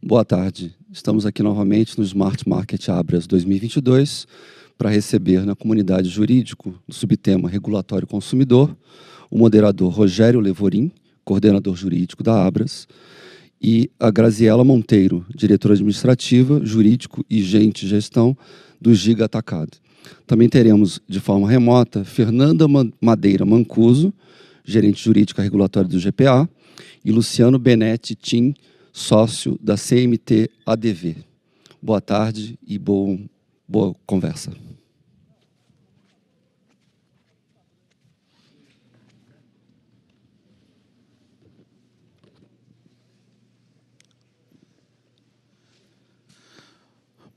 Boa tarde. Estamos aqui novamente no Smart Market Abras 2022 para receber na comunidade jurídico do subtema Regulatório Consumidor o moderador Rogério Levorim, coordenador jurídico da Abras, e a Graziela Monteiro, diretora administrativa, jurídico e gestão do Giga Atacado. Também teremos, de forma remota, Fernanda Madeira Mancuso, gerente jurídica regulatória do GPA, e Luciano Benetti Tim, sócio da CMT ADV. Boa tarde e boa conversa.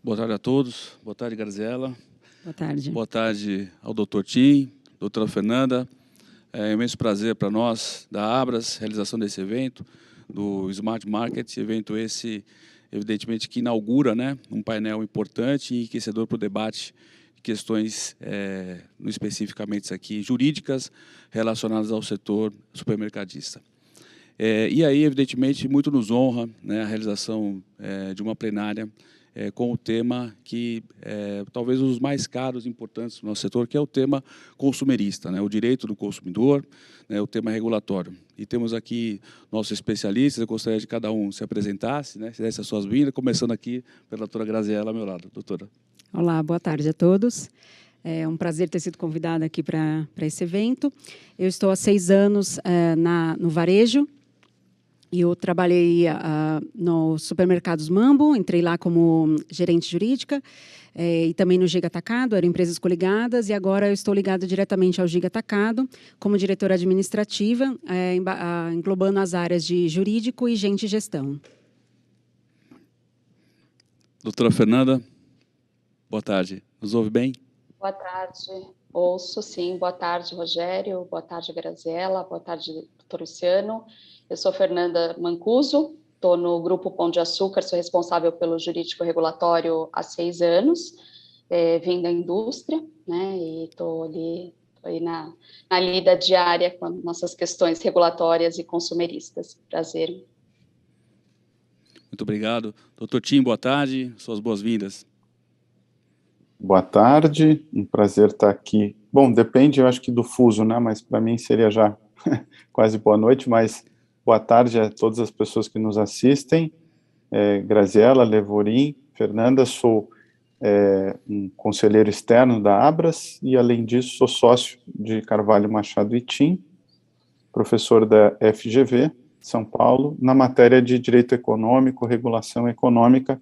Boa tarde a todos. Boa tarde, Graziela. Boa tarde. Boa tarde ao doutor Tim, doutora Fernanda. É um imenso prazer para nós, da Abras, realização desse evento, do Smart Market, evento esse, evidentemente, que inaugura, né, um painel importante e enriquecedor para o debate de questões, especificamente aqui, jurídicas, relacionadas ao setor supermercadista. E aí, evidentemente, muito nos honra, né, a realização de uma plenária com o tema que talvez os mais caros e importantes do nosso setor, que é o tema consumerista, né, o direito do consumidor, né, o tema regulatório. E temos aqui nossos especialistas, eu gostaria de cada um se apresentasse, né, se desse as suas vindas, começando aqui pela doutora Graziela ao meu lado. Doutora. Olá, boa tarde a todos. É um prazer ter sido convidada aqui para esse evento. Eu estou há 6 anos no varejo. E eu trabalhei no Supermercados Mambo, entrei lá como gerente jurídica e também no Giga Atacado, eram empresas coligadas, e agora eu estou ligada diretamente ao Giga Atacado como diretora administrativa, englobando as áreas de jurídico e gestão. Doutora Fernanda, boa tarde. Nos ouve bem? Boa tarde. Ouço, sim. Boa tarde, Rogério. Boa tarde, Graziela. Boa tarde, doutor Luciano. Eu sou Fernanda Mancuso, estou no Grupo Pão de Açúcar, sou responsável pelo jurídico regulatório há 6 anos, vim da indústria, né, e estou ali na lida diária com nossas questões regulatórias e consumeristas. Prazer. Muito obrigado. Doutor Tim, boa tarde, suas boas-vindas. Boa tarde, um prazer estar aqui. Bom, depende, eu acho que do fuso, né, mas para mim seria já quase boa noite, mas boa tarde a todas as pessoas que nos assistem. Graziela, Levorim, Fernanda, sou um conselheiro externo da Abras e, além disso, sou sócio de Carvalho Machado e Tim, professor da FGV, São Paulo, na matéria de Direito Econômico, Regulação Econômica,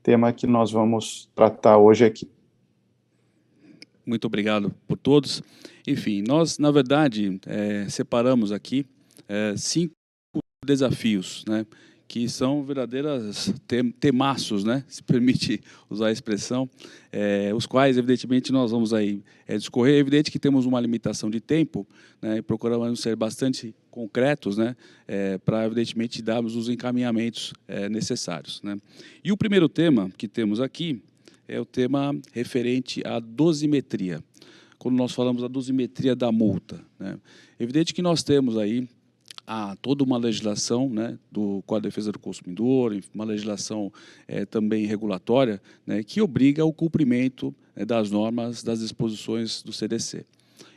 tema que nós vamos tratar hoje aqui. Muito obrigado por todos. Enfim, nós, na verdade, separamos aqui 5 desafios, né, que são verdadeiras temaços, né, se permite usar a expressão, os quais, evidentemente, nós vamos aí discorrer. É evidente que temos uma limitação de tempo, né, e procuramos ser bastante concretos, né, para, evidentemente, darmos os encaminhamentos necessários, né. E o primeiro tema que temos aqui é o tema referente à dosimetria. Quando nós falamos da dosimetria da multa, né, é evidente que nós temos aí toda uma legislação, né, do Código de Defesa do Consumidor, uma legislação também regulatória, né, que obriga o cumprimento das normas, das disposições do CDC.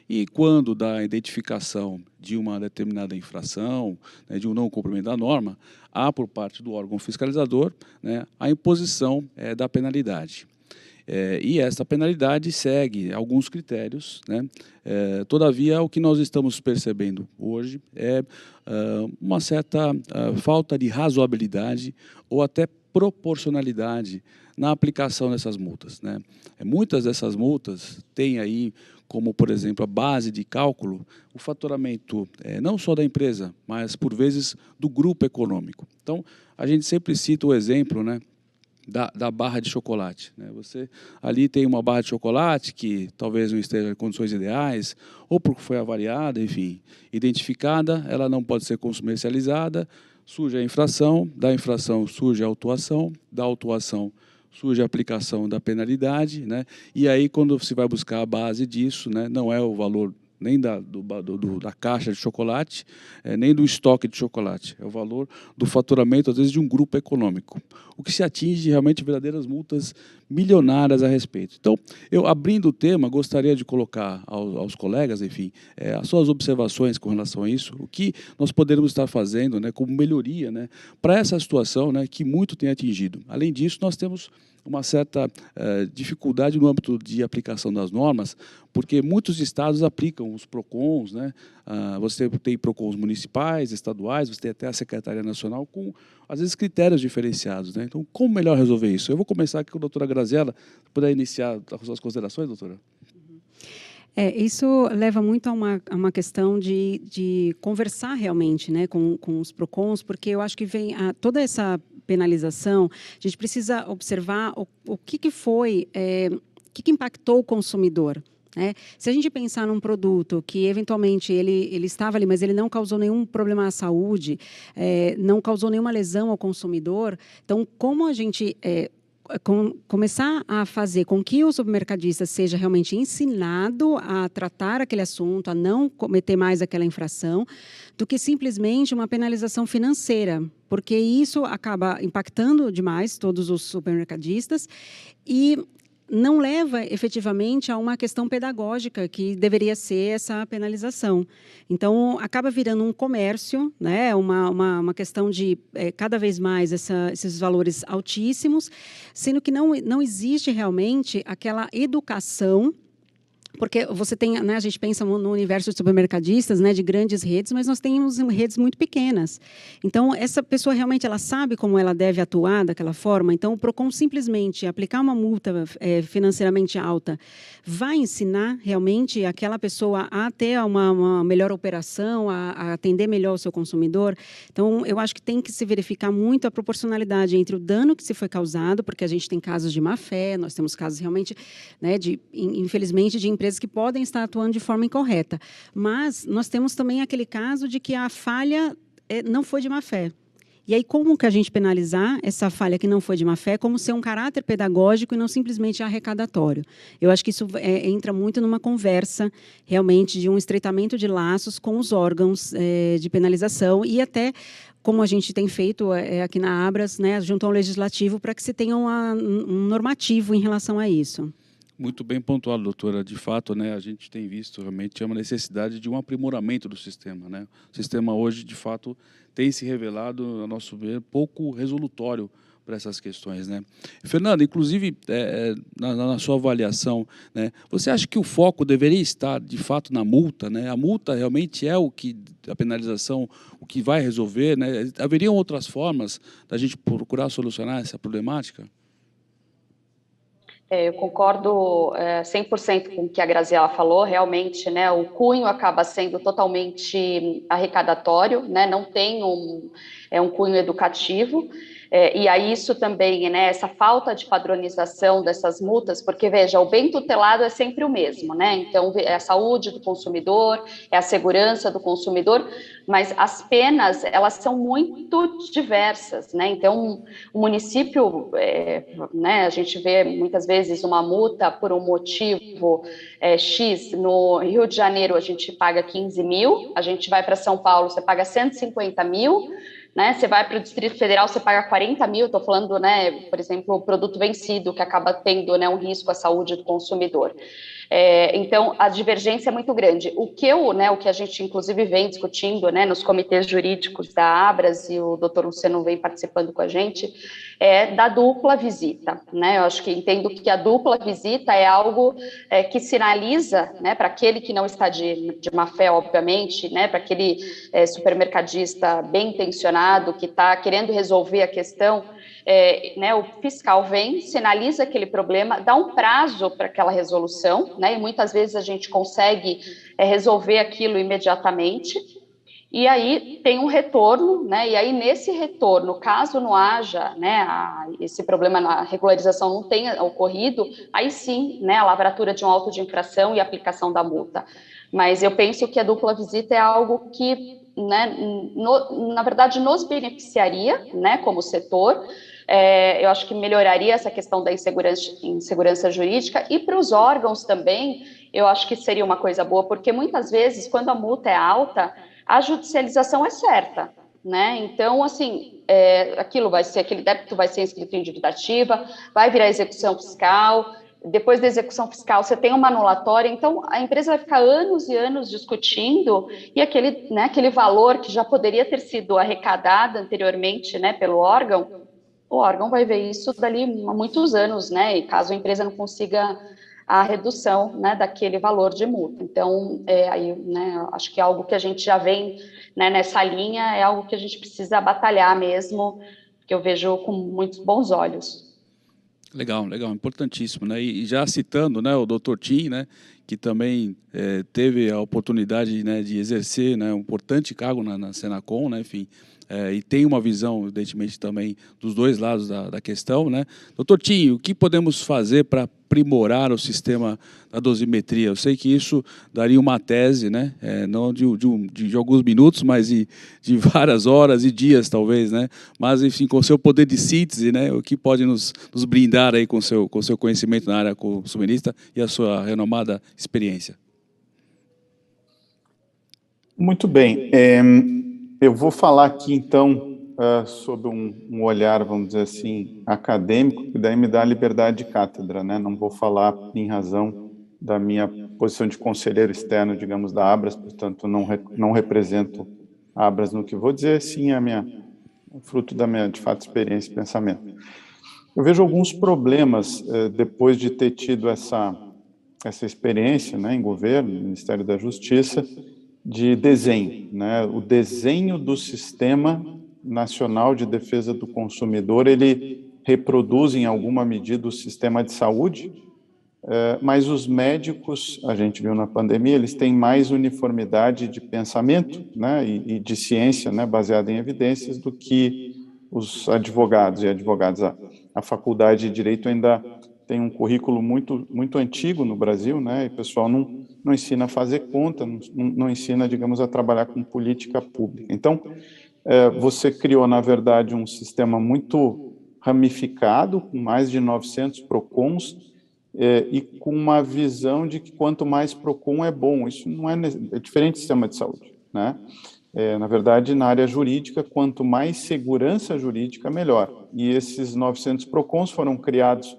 E quando da identificação de uma determinada infração, né, de um não cumprimento da norma, há por parte do órgão fiscalizador, né, a imposição da penalidade. E essa penalidade segue alguns critérios, né? Todavia, o que nós estamos percebendo hoje é uma certa falta de razoabilidade ou até proporcionalidade na aplicação dessas multas, né? Muitas dessas multas têm aí como, por exemplo, a base de cálculo, o faturamento não só da empresa, mas, por vezes, do grupo econômico. Então, a gente sempre cita o exemplo, né, da barra de chocolate, né? Você ali tem uma barra de chocolate que talvez não esteja em condições ideais, ou porque foi avariada, enfim, identificada, ela não pode ser comercializada, surge a infração, da infração surge a autuação, da autuação surge a aplicação da penalidade, né? E aí, quando se vai buscar a base disso, né, não é o valor nem da caixa de chocolate, nem do estoque de chocolate. É o valor do faturamento, às vezes, de um grupo econômico. O que se atinge realmente verdadeiras multas milionárias a respeito. Então, eu, abrindo o tema, gostaria de colocar aos colegas, enfim, as suas observações com relação a isso, o que nós poderemos estar fazendo, né, como melhoria, né, para essa situação, né, que muito tem atingido. Além disso, nós temos uma certa dificuldade no âmbito de aplicação das normas, porque muitos estados aplicam os PROCONs, né? Você tem PROCONs municipais, estaduais, você tem até a Secretaria Nacional com, às vezes, critérios diferenciados, né? Então, como melhor resolver isso? Eu vou começar aqui com a doutora Graziela, para iniciar as suas considerações, doutora. Isso leva muito a uma questão de conversar realmente, né, com os PROCONs, porque eu acho que vem toda essa penalização, a gente precisa observar o que foi, o que impactou o consumidor. Né? Se a gente pensar num produto que, eventualmente, ele estava ali, mas ele não causou nenhum problema à saúde, não causou nenhuma lesão ao consumidor, então, como a gente... começar a fazer com que o supermercadista seja realmente ensinado a tratar aquele assunto, a não cometer mais aquela infração, do que simplesmente uma penalização financeira, porque isso acaba impactando demais todos os supermercadistas e não leva efetivamente a uma questão pedagógica que deveria ser essa penalização. Então, acaba virando um comércio, né? uma questão de cada vez mais esses valores altíssimos, sendo que não existe realmente aquela educação. Porque você tem, né, a gente pensa no universo de supermercadistas, né, de grandes redes, mas nós temos redes muito pequenas. Então, essa pessoa realmente ela sabe como ela deve atuar daquela forma. Então, o PROCON simplesmente aplicar uma multa financeiramente alta vai ensinar realmente aquela pessoa a ter uma melhor operação, a atender melhor o seu consumidor. Então, eu acho que tem que se verificar muito a proporcionalidade entre o dano que se foi causado, porque a gente tem casos de má fé, nós temos casos realmente, né, infelizmente, de empresas que podem estar atuando de forma incorreta. Mas nós temos também aquele caso de que a falha não foi de má fé. E aí, como que a gente penalizar essa falha que não foi de má fé, como ser um caráter pedagógico e não simplesmente arrecadatório? Eu acho que isso entra muito numa conversa, realmente, de um estreitamento de laços com os órgãos de penalização e até, como a gente tem feito aqui na Abras, né, junto ao Legislativo, para que se tenha um normativo em relação a isso. Muito bem pontuado, doutora. De fato, né, a gente tem visto realmente uma necessidade de um aprimoramento do sistema, né? O sistema hoje, de fato, tem se revelado, a nosso ver, pouco resolutório para essas questões, né? Fernanda, inclusive, na sua avaliação, né, você acha que o foco deveria estar, de fato, na multa, né? A multa realmente é a penalização, o que vai resolver, né? Haveriam outras formas da gente procurar solucionar essa problemática? Eu concordo 100% com o que a Graziela falou, realmente, né, o cunho acaba sendo totalmente arrecadatório, né, não tem um cunho educativo, e aí isso também, né, essa falta de padronização dessas multas, porque, veja, o bem tutelado é sempre o mesmo, né, então é a saúde do consumidor, é a segurança do consumidor, mas as penas, elas são muito diversas, né, então o município, né, a gente vê muitas vezes uma multa por um motivo X, no Rio de Janeiro a gente paga 15 mil, a gente vai para São Paulo, você paga 150 mil, né, você vai para o Distrito Federal, você paga 40 mil, estou falando, né, por exemplo, o produto vencido, que acaba tendo, né, um risco à saúde do consumidor. Então, a divergência é muito grande. O que a gente, inclusive, vem discutindo, né, nos comitês jurídicos da Abras, e o doutor Luciano vem participando com a gente, é da dupla visita. Né? Eu acho que entendo que a dupla visita é algo que sinaliza, né, para aquele que não está de má fé, obviamente, né, para aquele supermercadista bem intencionado que está querendo resolver a questão, né, o fiscal vem, sinaliza aquele problema, dá um prazo para aquela resolução, né, e muitas vezes a gente consegue resolver aquilo imediatamente, e aí tem um retorno, né, e aí nesse retorno, caso não haja, né, esse problema na regularização não tenha ocorrido, aí sim, né, a lavratura de um auto de infração e aplicação da multa. Mas eu penso que a dupla visita é algo que, né, na verdade, nos beneficiaria, né, como setor, eu acho que melhoraria essa questão da insegurança jurídica, e para os órgãos também, eu acho que seria uma coisa boa, porque muitas vezes, quando a multa é alta, a judicialização é certa, né? Então, assim, aquele débito vai ser inscrito em dívida ativa, vai virar execução fiscal. Depois da execução fiscal, você tem uma anulatória, então a empresa vai ficar anos e anos discutindo, e aquele valor que já poderia ter sido arrecadado anteriormente, né, pelo órgão, o órgão vai ver isso dali a muitos anos, né, e caso a empresa não consiga a redução, né, daquele valor de multa. Então, aí, né, acho que é algo que a gente já vem, né, nessa linha, é algo que a gente precisa batalhar mesmo, que eu vejo com muitos bons olhos. Legal, legal, importantíssimo, né? E já citando, né, o Dr. Tim, né, que também teve a oportunidade, né, de exercer, né, um importante cargo na Senacom, né, enfim, e tem uma visão, evidentemente, também dos dois lados da questão, né? Dr. Tim, o que podemos fazer para aprimorar o sistema da dosimetria? Eu sei que isso daria uma tese, né, não de alguns minutos, mas de várias horas e dias, talvez, né? Mas, enfim, com o seu poder de síntese, né, o que pode nos brindar aí com o seu conhecimento na área consumerista e a sua renomada experiência? Muito bem. Eu vou falar aqui, então, sobre um olhar, vamos dizer assim, acadêmico, que daí me dá a liberdade de cátedra, né? Não vou falar em razão da minha posição de conselheiro externo, digamos, da Abras, portanto, não represento a Abras no que vou dizer, sim, fruto da minha, de fato, experiência e pensamento. Eu vejo alguns problemas depois de ter tido essa experiência, né, em governo, no Ministério da Justiça, de desenho, né? O desenho do Sistema Nacional de Defesa do Consumidor, ele reproduz em alguma medida o sistema de saúde, mas os médicos, a gente viu na pandemia, eles têm mais uniformidade de pensamento, né, e de ciência, né, baseada em evidências, do que os advogados e advogadas. A Faculdade de Direito ainda tem um currículo muito, muito antigo no Brasil, né, e o pessoal não ensina a fazer conta, não ensina, digamos, a trabalhar com política pública. Então, você criou, na verdade, um sistema muito ramificado, com mais de 900 PROCONs, e com uma visão de que quanto mais PROCON é bom. Isso não é diferente do sistema de saúde, né? Na verdade, na área jurídica, quanto mais segurança jurídica, melhor. E esses 900 PROCONs foram criados,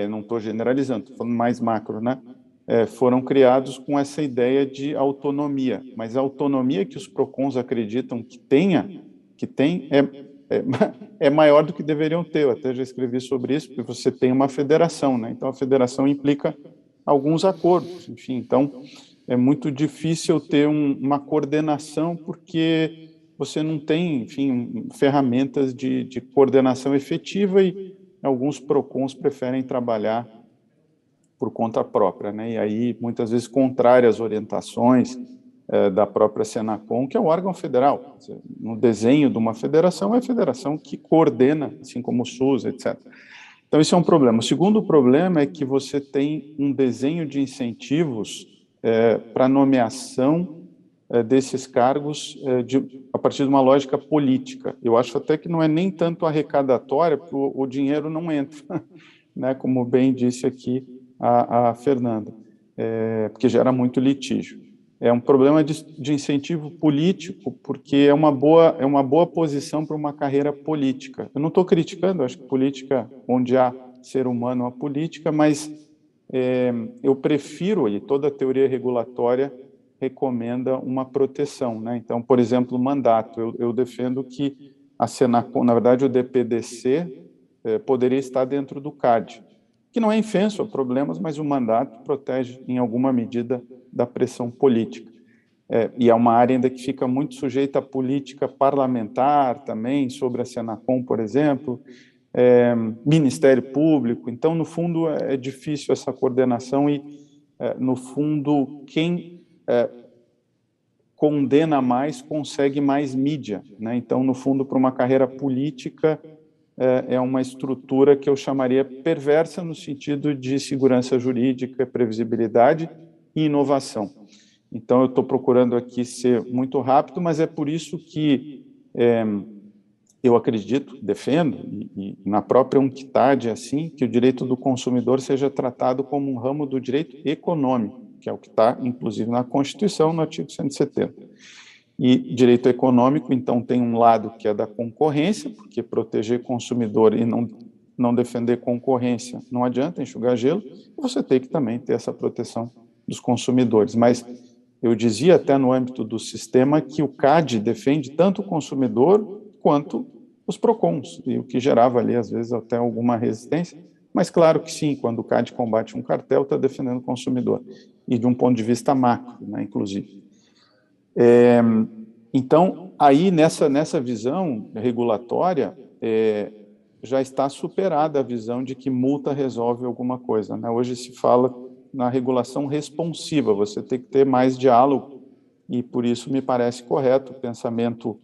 não estou generalizando, estou falando mais macro, né? Foram criados com essa ideia de autonomia, mas a autonomia que os PROCONs acreditam que tem é maior do que deveriam ter. Eu até já escrevi sobre isso, porque você tem uma federação, né? Então a federação implica alguns acordos, enfim, então é muito difícil ter uma coordenação, porque você não tem, enfim, ferramentas de coordenação efetiva, e alguns PROCONs preferem trabalhar por conta própria, né? E aí, muitas vezes, contrária às orientações da própria Senacom, que é o órgão federal. No desenho de uma federação, é a federação que coordena, assim como o SUS, etc. Então, isso é um problema. O segundo problema é que você tem um desenho de incentivos para nomeação desses cargos a partir de uma lógica política. Eu acho até que não é nem tanto arrecadatória, porque o dinheiro não entra, né? Como bem disse aqui a Fernanda, porque gera muito litígio. É um problema de incentivo político, porque é uma boa posição para uma carreira política. Eu não estou criticando, acho que política, onde há ser humano, há política, mas eu prefiro, e toda a teoria regulatória recomenda uma proteção, né? Então, por exemplo, o mandato. Eu defendo que a Senacom, na verdade, o DPDC poderia estar dentro do CAD, que não é infenso a problemas, mas o mandato protege, em alguma medida, da pressão política. E é uma área ainda que fica muito sujeita à política parlamentar também, sobre a Senacom, por exemplo, Ministério Público. Então, no fundo, é difícil essa coordenação e, no fundo, quem condena mais consegue mais mídia, né? Então, no fundo, para uma carreira política, é uma estrutura que eu chamaria perversa no sentido de segurança jurídica, previsibilidade e inovação. Então, eu estou procurando aqui ser muito rápido, mas é por isso que eu acredito, defendo, e na própria UNCTAD é assim, que o direito do consumidor seja tratado como um ramo do direito econômico, que é o que está, inclusive, na Constituição, no artigo 170. E direito econômico, então, tem um lado que é da concorrência, porque proteger consumidor e não defender concorrência não adianta enxugar gelo, você tem que também ter essa proteção dos consumidores. Mas eu dizia até no âmbito do sistema que o CAD defende tanto o consumidor quanto os PROCONs, e o que gerava ali, às vezes, até alguma resistência. Mas claro que sim, quando o CAD combate um cartel, está defendendo o consumidor, e de um ponto de vista macro, né, inclusive. Então, aí, nessa visão regulatória, já está superada a visão de que multa resolve alguma coisa, né? Hoje se fala na regulação responsiva, você tem que ter mais diálogo, e por isso me parece correto o pensamento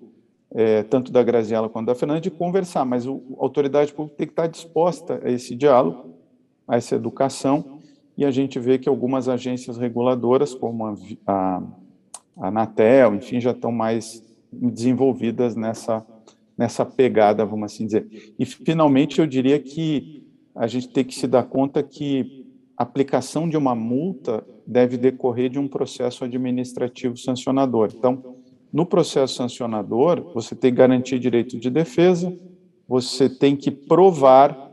tanto da Graziela quanto da Fernanda de conversar, mas a autoridade pública tem que estar disposta a esse diálogo, a essa educação, e a gente vê que algumas agências reguladoras, como a Anatel, enfim, já estão mais desenvolvidas nessa pegada, vamos assim dizer. E, finalmente, eu diria que a gente tem que se dar conta que a aplicação de uma multa deve decorrer de um processo administrativo sancionador. Então, no processo sancionador, você tem que garantir direito de defesa, você tem que provar,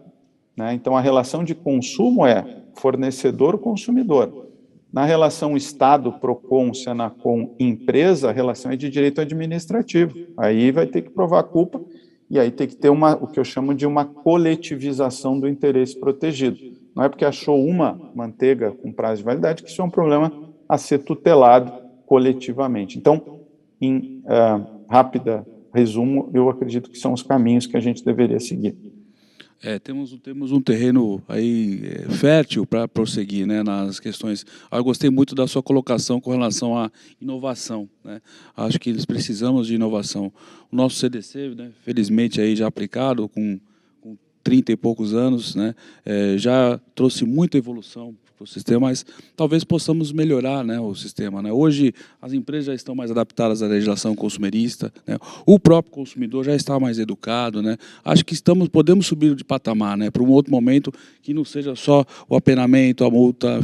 né? Então, a relação de consumo é fornecedor-consumidor. Na relação Estado, PROCON, SENACOM, empresa, a relação é de direito administrativo. Aí vai ter que provar a culpa, e aí tem que ter o que eu chamo de uma coletivização do interesse protegido. Não é porque achou uma manteiga com prazo de validade que isso é um problema a ser tutelado coletivamente. Então, em rápida resumo, eu acredito que são os caminhos que a gente deveria seguir. Temos um terreno aí fértil para prosseguir, né, nas questões. Eu gostei muito da sua colocação com relação à inovação, né? Acho que eles precisamos de inovação. O nosso CDC, né, felizmente aí já aplicado com 30 e poucos anos, né, já trouxe muita evolução para o sistema, mas talvez possamos melhorar, né, o sistema, né? Hoje as empresas já estão mais adaptadas à legislação consumerista, né? O próprio consumidor já está mais educado, né? Acho que podemos subir de patamar, né, para um outro momento que não seja só o apenamento, a multa,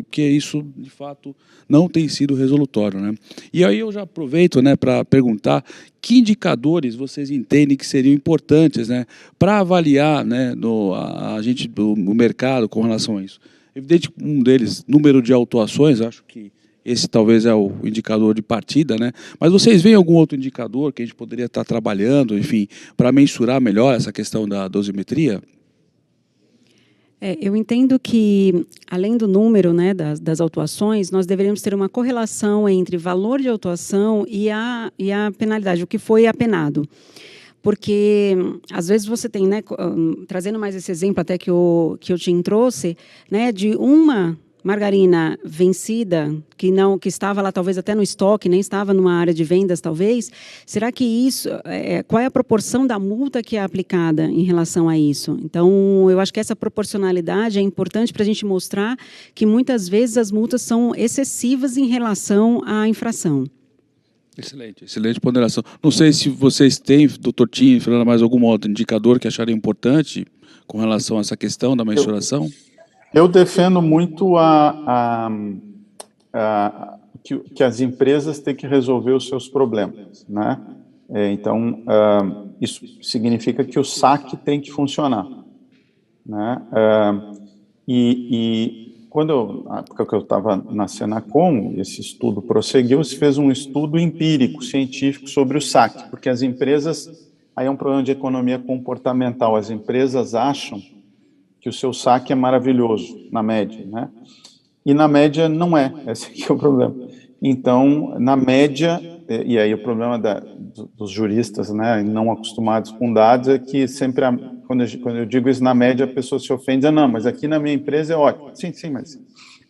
porque isso de fato não tem sido resolutório, né? E aí eu já aproveito, né, para perguntar que indicadores vocês entendem que seriam importantes, né, para avaliar, né, o mercado com relação a isso. Evidente que um deles, número de autuações, acho que esse talvez é o indicador de partida, né? Mas vocês veem algum outro indicador que a gente poderia estar trabalhando, enfim, para mensurar melhor essa questão da dosimetria? Eu entendo que, além do número, né, das autuações, nós deveríamos ter uma correlação entre valor de autuação e a penalidade, o que foi apenado. Porque, às vezes, você tem, né, trazendo mais esse exemplo até que eu te trouxe, né, de uma margarina vencida, que estava lá talvez até no estoque, nem estava numa área de vendas, talvez, será que isso, qual é a proporção da multa que é aplicada em relação a isso? Então, eu acho que essa proporcionalidade é importante para a gente mostrar que, muitas vezes, as multas são excessivas em relação à infração. Excelente ponderação. Não sei se vocês têm, doutor Tim, Fernanda, mais algum outro indicador que acharia importante com relação a essa questão da mensuração? Eu defendo muito que as empresas têm que resolver os seus problemas, né? Então, isso significa que o saque tem que funcionar, né? Na época que eu estava na Senacom, esse estudo prosseguiu, se fez um estudo empírico, científico, sobre o saque, porque as empresas, aí é um problema de economia comportamental, as empresas acham que o seu saque é maravilhoso, na média, né? E na média não é, esse aqui é o problema. Então, na média, e aí o problema dos juristas, né, não acostumados com dados, é que sempre, quando eu digo isso na média, a pessoa se ofende, não, mas aqui na minha empresa é ótimo. Sim, mas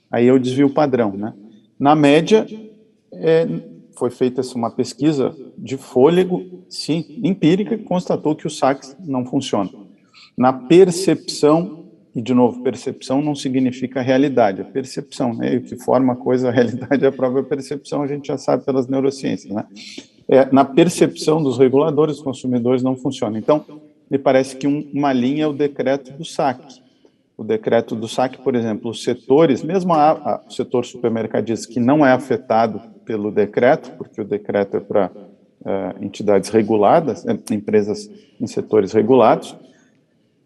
aí eu desvio o padrão, né? Na média, foi feita uma pesquisa de fôlego, sim, empírica, que constatou que os saques não funcionam. Na percepção, e de novo, percepção não significa realidade, a percepção, né? O que forma a coisa, a realidade é a própria percepção, a gente já sabe pelas neurociências, né? na percepção dos reguladores, dos consumidores, não funciona. Então, me parece que uma linha é o decreto do saque. O decreto do saque, por exemplo, os setores, mesmo o setor supermercadista, que não é afetado pelo decreto, porque o decreto é para entidades reguladas, empresas em setores regulados,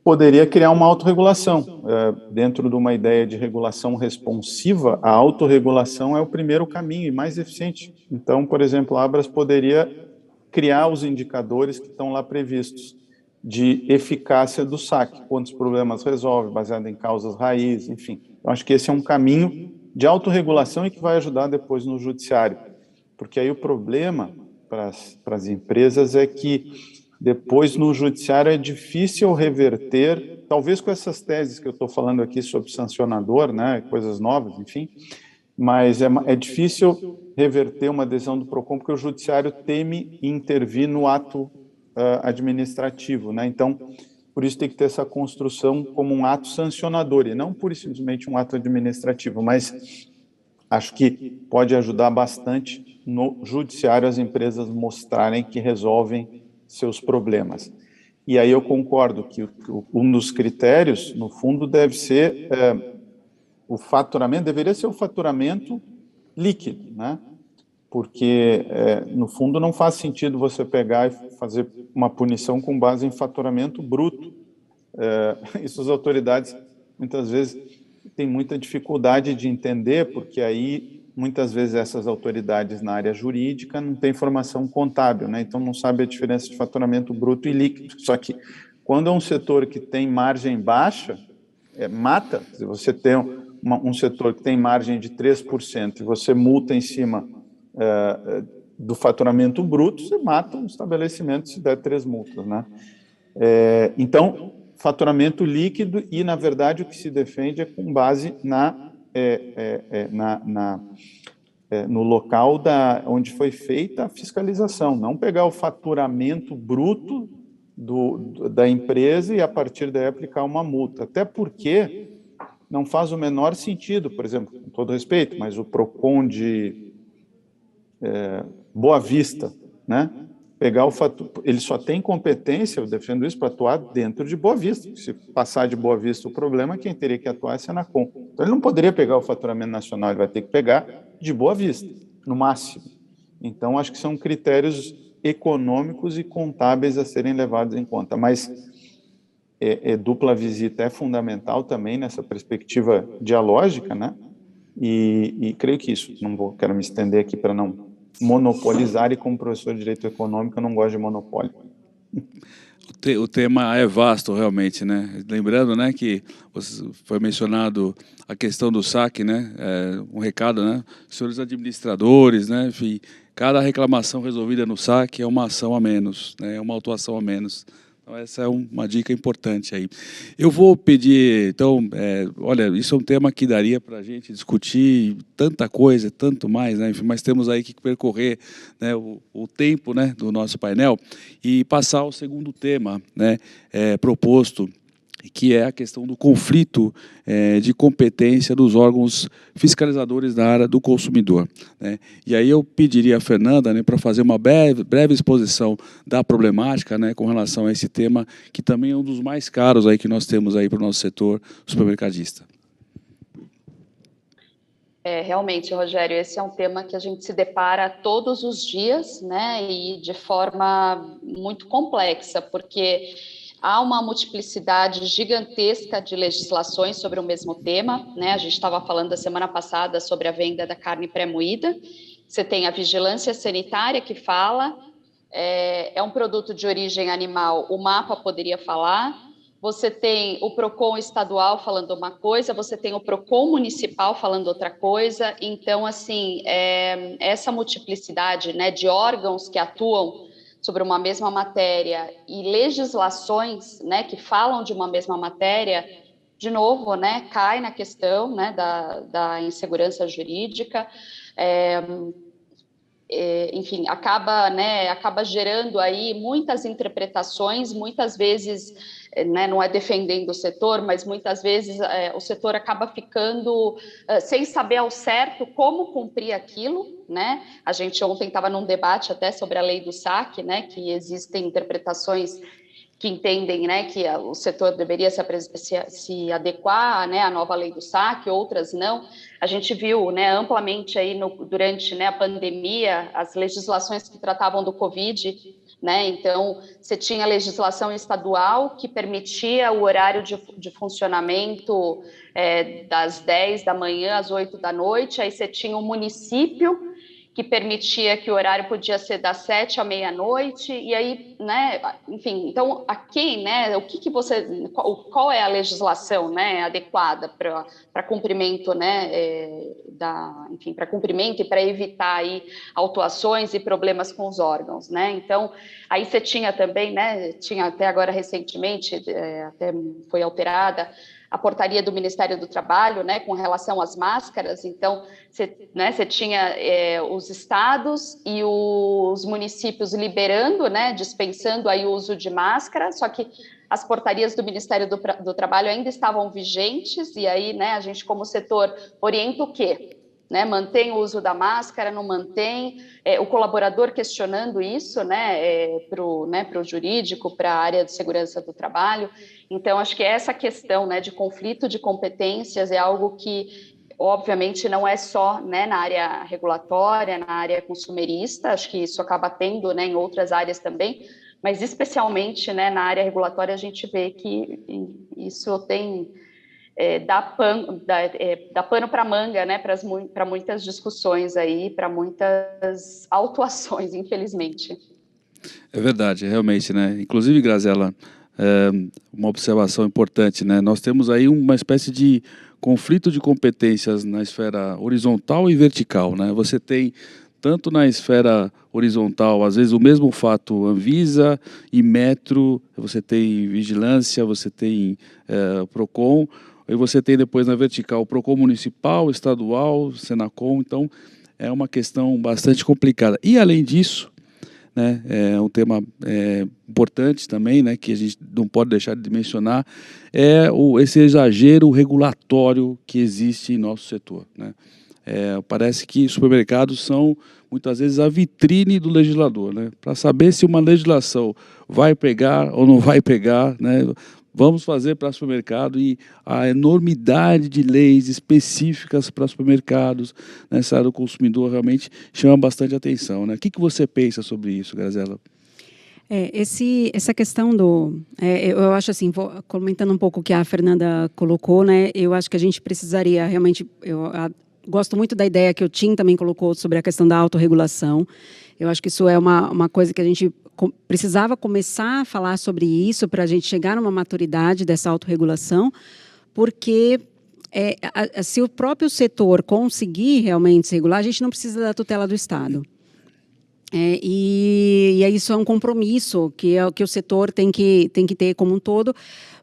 poderia criar uma autorregulação. Dentro de uma ideia de regulação responsiva, a autorregulação é o primeiro caminho e mais eficiente. Então, por exemplo, a Abras poderia criar os indicadores que estão lá previstos de eficácia do saque, quantos problemas resolve, baseado em causas raiz, enfim. Eu acho que esse é um caminho de autorregulação e que vai ajudar depois no judiciário. Porque aí o problema para as empresas é que depois no judiciário é difícil reverter, talvez com essas teses que eu estou falando aqui sobre sancionador, né, coisas novas, enfim, mas é difícil reverter uma decisão do PROCON porque o judiciário teme intervir no ato administrativo, né? Então, por isso tem que ter essa construção como um ato sancionador e não pura e simplesmente um ato administrativo, mas acho que pode ajudar bastante no judiciário as empresas mostrarem que resolvem seus problemas. E aí eu concordo que um dos critérios, no fundo, deve ser o faturamento, deveria ser o faturamento líquido, né? Porque, no fundo, não faz sentido você pegar e fazer uma punição com base em faturamento bruto. Isso as autoridades, muitas vezes, têm muita dificuldade de entender, porque aí, muitas vezes, essas autoridades na área jurídica não têm formação contábil, né? Então não sabe a diferença de faturamento bruto e líquido. Só que, quando é um setor que tem margem baixa, mata. Se você tem um setor que tem margem de 3% e você multa em cima do faturamento bruto, você mata um estabelecimento se der 3 multas, né? Então, faturamento líquido e, na verdade, o que se defende é com base no local onde foi feita a fiscalização, não pegar o faturamento bruto da empresa e, a partir daí, aplicar uma multa. Até porque não faz o menor sentido, por exemplo, com todo respeito, mas o PROCON de Boa Vista, né? Pegar ele só tem competência, eu defendo isso, para atuar dentro de Boa Vista. Se passar de Boa Vista o problema, quem teria que atuar é a Senacom. Então, ele não poderia pegar o faturamento nacional, ele vai ter que pegar de Boa Vista, no máximo. Então, acho que são critérios econômicos e contábeis a serem levados em conta. Mas dupla visita é fundamental também nessa perspectiva dialógica, né? E creio que isso, quero me estender aqui para não monopolizar, e como professor de Direito Econômico eu não gosto de monopólio. O tema é vasto, realmente, né? Lembrando, né, que foi mencionado a questão do saque, né? Um recado, né? Senhores administradores, né? Enfim, cada reclamação resolvida no saque é uma ação a menos, né? É uma autuação a menos. Então, essa é uma dica importante aí. Eu vou pedir, então, olha, isso é um tema que daria para a gente discutir tanta coisa, tanto mais, né? Enfim, mas temos aí que percorrer, né, o tempo, né, do nosso painel e passar ao segundo tema, né, proposto, que é a questão do conflito de competência dos órgãos fiscalizadores da área do consumidor, né? E aí eu pediria a Fernanda, né, para fazer uma breve exposição da problemática, né, com relação a esse tema, que também é um dos mais caros aí que nós temos aí para o nosso setor supermercadista. Realmente, Rogério, esse é um tema que a gente se depara todos os dias, né, e de forma muito complexa, porque há uma multiplicidade gigantesca de legislações sobre o mesmo tema, né? A gente estava falando da semana passada sobre a venda da carne pré-moída. Você tem a vigilância sanitária que fala, é um produto de origem animal, o mapa poderia falar. Você tem o PROCON estadual falando uma coisa, você tem o PROCON municipal falando outra coisa. Então, assim, essa multiplicidade, né, de órgãos que atuam sobre uma mesma matéria e legislações, né, que falam de uma mesma matéria, de novo, né, cai na questão, né, da insegurança jurídica. enfim, acaba gerando aí muitas interpretações, muitas vezes, né, não é defendendo o setor, mas muitas vezes o setor acaba ficando sem saber ao certo como cumprir aquilo, né? A gente ontem estava num debate até sobre a lei do saque, né, que existem interpretações que entendem, né, que o setor deveria se adequar, né, à nova lei do saque, outras não. A gente viu, né, amplamente aí durante, né, a pandemia as legislações que tratavam do Covid, né, então você tinha a legislação estadual que permitia o horário de funcionamento das 10 da manhã às 8 da noite, aí você tinha o município que permitia que o horário podia ser das 7 à meia-noite, e aí, né, enfim, então, aqui, né, qual é a legislação, né, adequada para cumprimento, né, enfim, para cumprimento e para evitar aí autuações e problemas com os órgãos, né, então, aí você tinha também, né, tinha até agora recentemente, até foi alterada, a portaria do Ministério do Trabalho, né, com relação às máscaras. Então, você tinha os estados e os municípios liberando, né, dispensando aí o uso de máscara, só que as portarias do Ministério do Trabalho ainda estavam vigentes, e aí, né, a gente, como setor, orienta o quê? Né, mantém o uso da máscara, não mantém, o colaborador questionando isso, né, para o jurídico, para a área de segurança do trabalho. Então, acho que essa questão, né, de conflito de competências é algo que, obviamente, não é só, né, na área regulatória, na área consumerista, acho que isso acaba tendo, né, em outras áreas também, mas especialmente, né, na área regulatória a gente vê que isso tem... dá pano para manga, né, para muitas discussões aí, para muitas autuações, infelizmente. É verdade, realmente, né? Inclusive, Graziela, uma observação importante, né? Nós temos aí uma espécie de conflito de competências na esfera horizontal e vertical, né? Você tem tanto na esfera horizontal, às vezes o mesmo fato Anvisa e Metro, você tem vigilância, você tem Procon, e você tem depois na vertical o Procon municipal, estadual, Senacom, então é uma questão bastante complicada. E além disso, né, é um tema importante também, né, que a gente não pode deixar de mencionar, esse exagero regulatório que existe em nosso setor, né? Parece que supermercados são, muitas vezes, a vitrine do legislador, né? Para saber se uma legislação vai pegar ou não vai pegar, né? Vamos fazer para supermercado, e a enormidade de leis específicas para supermercados nessa área do consumidor realmente chama bastante atenção, né? O que você pensa sobre isso, Graziela? Essa questão eu acho assim, comentando um pouco o que a Fernanda colocou, né? Eu acho que a gente precisaria realmente, gosto muito da ideia que o Tim também colocou sobre a questão da autorregulação. Eu acho que isso é uma coisa que a gente precisava começar a falar sobre isso para a gente chegar numa maturidade dessa autorregulação, porque se o próprio setor conseguir realmente se regular, a gente não precisa da tutela do Estado. E isso é um compromisso que o setor tem que ter como um todo,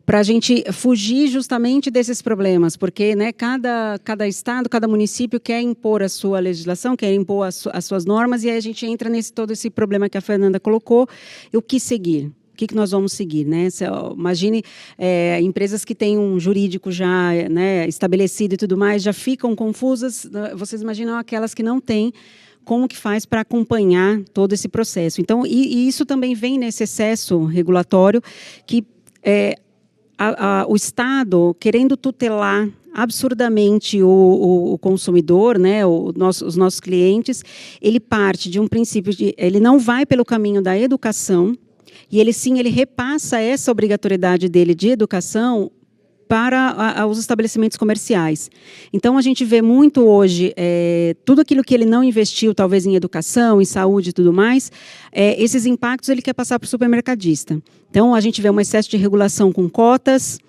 para a gente fugir justamente desses problemas, porque, né, cada estado, cada município quer impor a sua legislação, quer impor as suas normas, e aí a gente entra todo esse problema que a Fernanda colocou, e o que seguir? O que nós vamos seguir, né? Imagine empresas que têm um jurídico já, né, estabelecido e tudo mais, já ficam confusas. Vocês imaginam aquelas que não têm, como que faz para acompanhar todo esse processo? Então, e isso também vem nesse excesso regulatório que o Estado, querendo tutelar absurdamente o consumidor, né, os nossos clientes, ele parte de um princípio ele não vai pelo caminho da educação, e ele repassa essa obrigatoriedade dele de educação para os estabelecimentos comerciais. Então, a gente vê muito hoje, tudo aquilo que ele não investiu, talvez em educação, em saúde e tudo mais, esses impactos ele quer passar para o supermercadista. Então, a gente vê um excesso de regulação com cotas,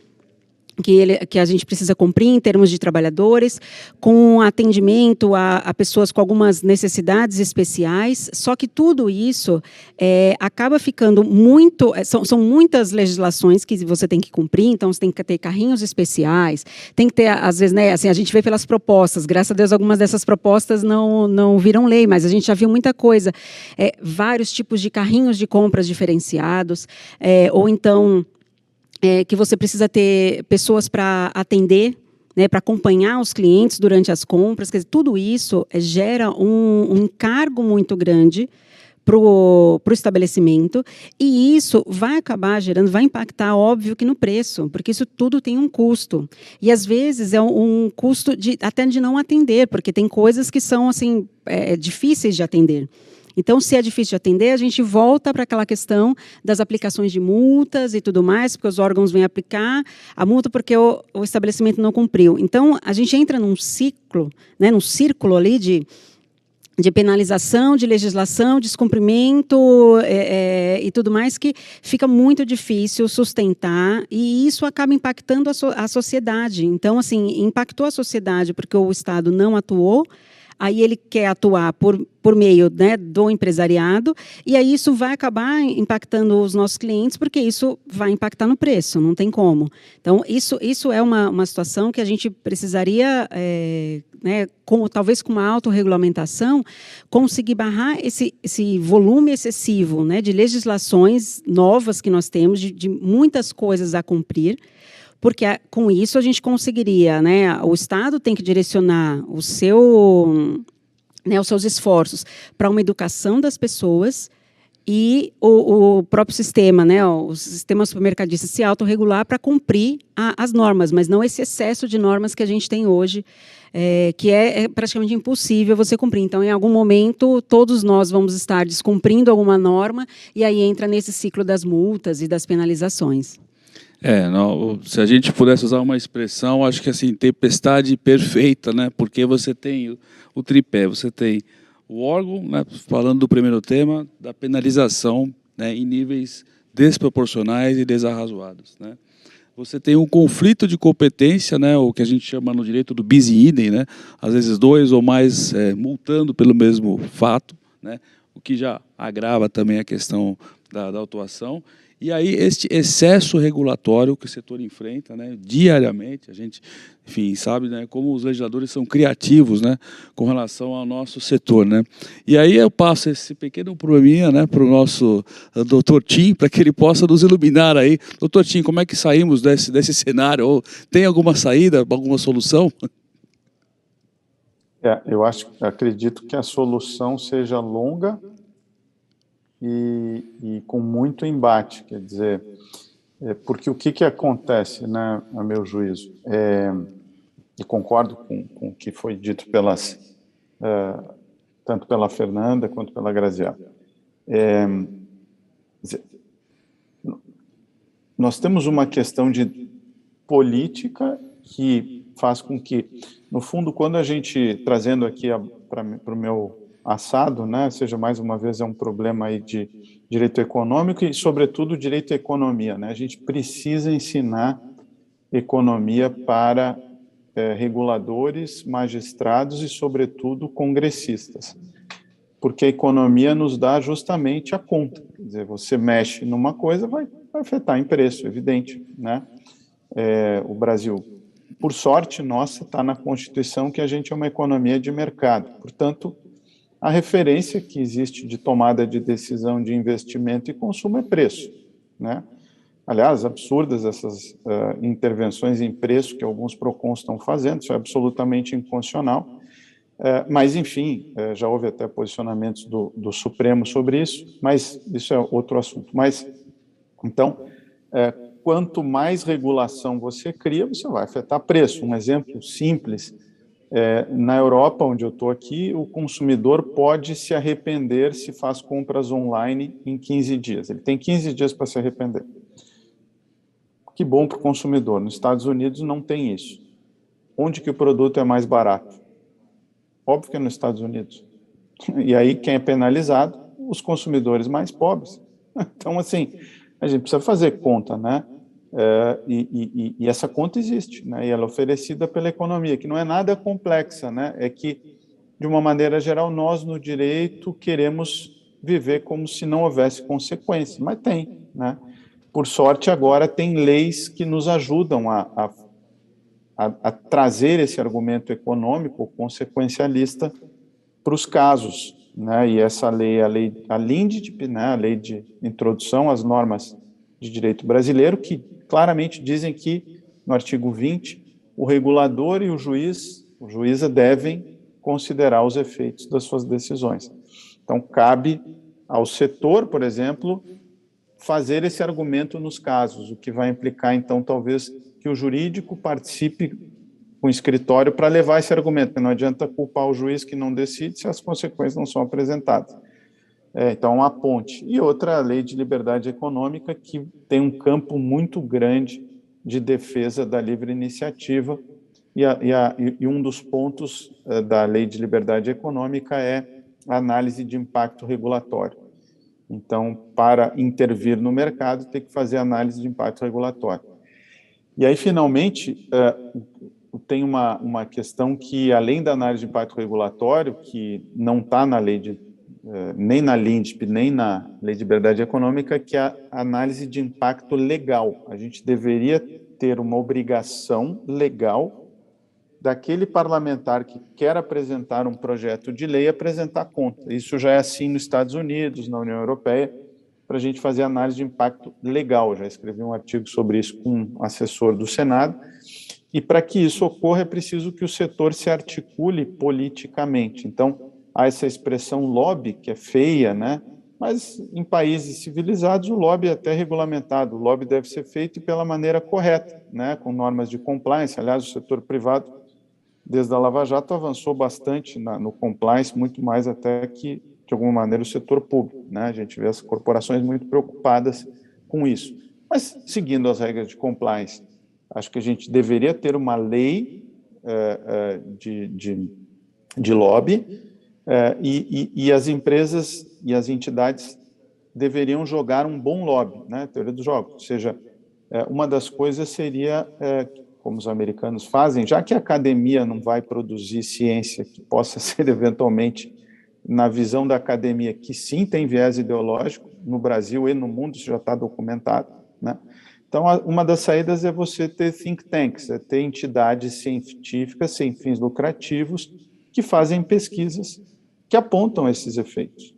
que a gente precisa cumprir em termos de trabalhadores, com atendimento a pessoas com algumas necessidades especiais, só que tudo isso acaba ficando muito... São muitas legislações que você tem que cumprir, então você tem que ter carrinhos especiais, tem que ter, às vezes, né, assim, a gente vê pelas propostas, graças a Deus algumas dessas propostas não viram lei, mas a gente já viu muita coisa, vários tipos de carrinhos de compras diferenciados, ou então... que você precisa ter pessoas para atender, né, para acompanhar os clientes durante as compras, quer dizer, tudo isso gera um encargo muito grande para o estabelecimento, e isso vai acabar gerando, vai impactar, óbvio, que no preço, porque isso tudo tem um custo. E, às vezes, é um custo até de não atender, porque tem coisas que são assim, difíceis de atender. Então, se é difícil de atender, a gente volta para aquela questão das aplicações de multas e tudo mais, porque os órgãos vêm aplicar a multa porque o estabelecimento não cumpriu. Então, a gente entra num ciclo, né, num círculo ali de penalização, de legislação, descumprimento e tudo mais, que fica muito difícil sustentar, e isso acaba impactando a sociedade. Então, assim, impactou a sociedade porque o Estado não atuou, aí ele quer atuar por meio, né, do empresariado, e aí isso vai acabar impactando os nossos clientes, porque isso vai impactar no preço, não tem como. Então, isso é uma situação que a gente precisaria, né, talvez com uma autorregulamentação, conseguir barrar esse volume excessivo, né, de legislações novas que nós temos, de muitas coisas a cumprir, porque com isso a gente conseguiria, né, o Estado tem que direcionar os seus esforços para uma educação das pessoas, e o próprio sistema, né, o sistema supermercadista se autorregular para cumprir as normas, mas não esse excesso de normas que a gente tem hoje, que é praticamente impossível você cumprir. Então, em algum momento, todos nós vamos estar descumprindo alguma norma, e aí entra nesse ciclo das multas e das penalizações. Se a gente pudesse usar uma expressão, acho que assim, tempestade perfeita, né? Porque você tem o tripé, você tem o órgão, né, falando do primeiro tema, da penalização, né, em níveis desproporcionais e desarrazoados, né? Você tem um conflito de competência, né, o que a gente chama no direito do bis in idem, né? Às vezes dois ou mais multando pelo mesmo fato, né? O que já agrava também a questão da autuação. E aí, este excesso regulatório que o setor enfrenta, né, diariamente, a gente, enfim, sabe, né, como os legisladores são criativos, né, com relação ao nosso setor, né. E aí eu passo esse pequeno probleminha, né, para o nosso doutor Tim, para que ele possa nos iluminar aí. Doutor Tim, como é que saímos desse cenário? Ou tem alguma saída, alguma solução? Acredito que a solução seja longa e com muito embate, quer dizer, porque o que acontece, né, a meu juízo, e concordo com o que foi dito tanto pela Fernanda quanto pela Graziela. Nós temos uma questão de política que faz com que, no fundo, quando a gente, trazendo aqui para o meu assado, né, seja mais uma vez um problema aí de direito econômico e, sobretudo, direito à economia, né? A gente precisa ensinar economia para reguladores, magistrados e, sobretudo, congressistas, porque a economia nos dá justamente a conta. Quer dizer, você mexe numa coisa, vai afetar em preço, evidente, né? O Brasil, por sorte nossa, está na Constituição que a gente é uma economia de mercado, portanto, a referência que existe de tomada de decisão de investimento e consumo é preço, né? Aliás, absurdas essas intervenções em preço que alguns PROCONs estão fazendo, isso é absolutamente inconstitucional, mas, enfim, já houve até posicionamentos do Supremo sobre isso, mas isso é outro assunto. Mas, então, quanto mais regulação você cria, você vai afetar preço. Um exemplo simples, na Europa, onde eu estou aqui, o consumidor pode se arrepender se faz compras online em 15 dias. Ele tem 15 dias para se arrepender. Que bom para o consumidor. Nos Estados Unidos não tem isso. Onde que o produto é mais barato? Óbvio que é nos Estados Unidos. E aí quem é penalizado? Os consumidores mais pobres. Então, assim, a gente precisa fazer conta, né? E essa conta existe, né? E ela é oferecida pela economia, que não é nada complexa, né? É que, de uma maneira geral, nós no direito queremos viver como se não houvesse consequências, mas tem, né? Por sorte, agora tem leis que nos ajudam a trazer esse argumento econômico consequencialista para os casos, né? E essa lei, a LINDIP, né? A Lei de Introdução às Normas de Direito Brasileiro, que claramente dizem que, no artigo 20, o regulador e o juíza devem considerar os efeitos das suas decisões. Então, cabe ao setor, por exemplo, fazer esse argumento nos casos, o que vai implicar, então, talvez, que o jurídico participe com o escritório para levar esse argumento, porque não adianta culpar o juiz que não decide se as consequências não são apresentadas. Então, uma ponte. E outra, a Lei de Liberdade Econômica, que tem um campo muito grande de defesa da livre iniciativa, e um dos pontos da Lei de Liberdade Econômica é a análise de impacto regulatório. Então, para intervir no mercado, tem que fazer análise de impacto regulatório. E aí, finalmente, tem uma questão que, além da análise de impacto regulatório, que não está na lei nem na LINDIP, nem na Lei de Liberdade Econômica, que é a análise de impacto legal. A gente deveria ter uma obrigação legal daquele parlamentar que quer apresentar um projeto de lei, apresentar conta. Isso já é assim nos Estados Unidos, na União Europeia, para a gente fazer análise de impacto legal. Eu já escrevi um artigo sobre isso com um assessor do Senado, e para que isso ocorra é preciso que o setor se articule politicamente. Então, há essa expressão lobby, que é feia, né? Mas em países civilizados o lobby é até regulamentado. O lobby deve ser feito pela maneira correta, né? Com normas de compliance. Aliás, o setor privado, desde a Lava Jato, avançou bastante no compliance, muito mais até que, de alguma maneira, o setor público, né? A gente vê as corporações muito preocupadas com isso. Mas, seguindo as regras de compliance, acho que a gente deveria ter uma lei de lobby, e as empresas e as entidades deveriam jogar um bom lobby, né? Teoria dos jogos. Ou seja, uma das coisas seria, como os americanos fazem, já que a academia não vai produzir ciência que possa ser eventualmente, na visão da academia, que sim tem viés ideológico, no Brasil e no mundo isso já está documentado, né? Então, uma das saídas é você ter think tanks, é ter entidades científicas sem fins lucrativos que fazem pesquisas que apontam esses efeitos,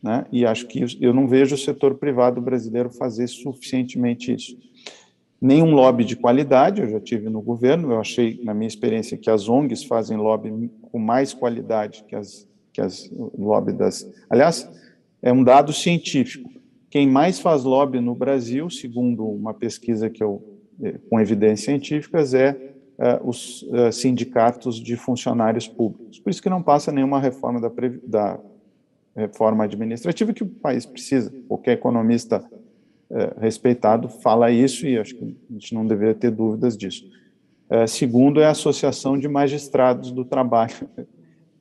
né? E acho que eu não vejo o setor privado brasileiro fazer suficientemente isso. Nenhum lobby de qualidade, eu já tive no governo, eu achei, na minha experiência, que as ONGs fazem lobby com mais qualidade que as lobby das... Aliás, é um dado científico. Quem mais faz lobby no Brasil, segundo uma pesquisa com evidências científicas, os sindicatos de funcionários públicos. Por isso que não passa nenhuma reforma da reforma administrativa que o país precisa. Qualquer economista respeitado fala isso, e acho que a gente não deveria ter dúvidas disso. Segundo é a Associação de Magistrados do Trabalho.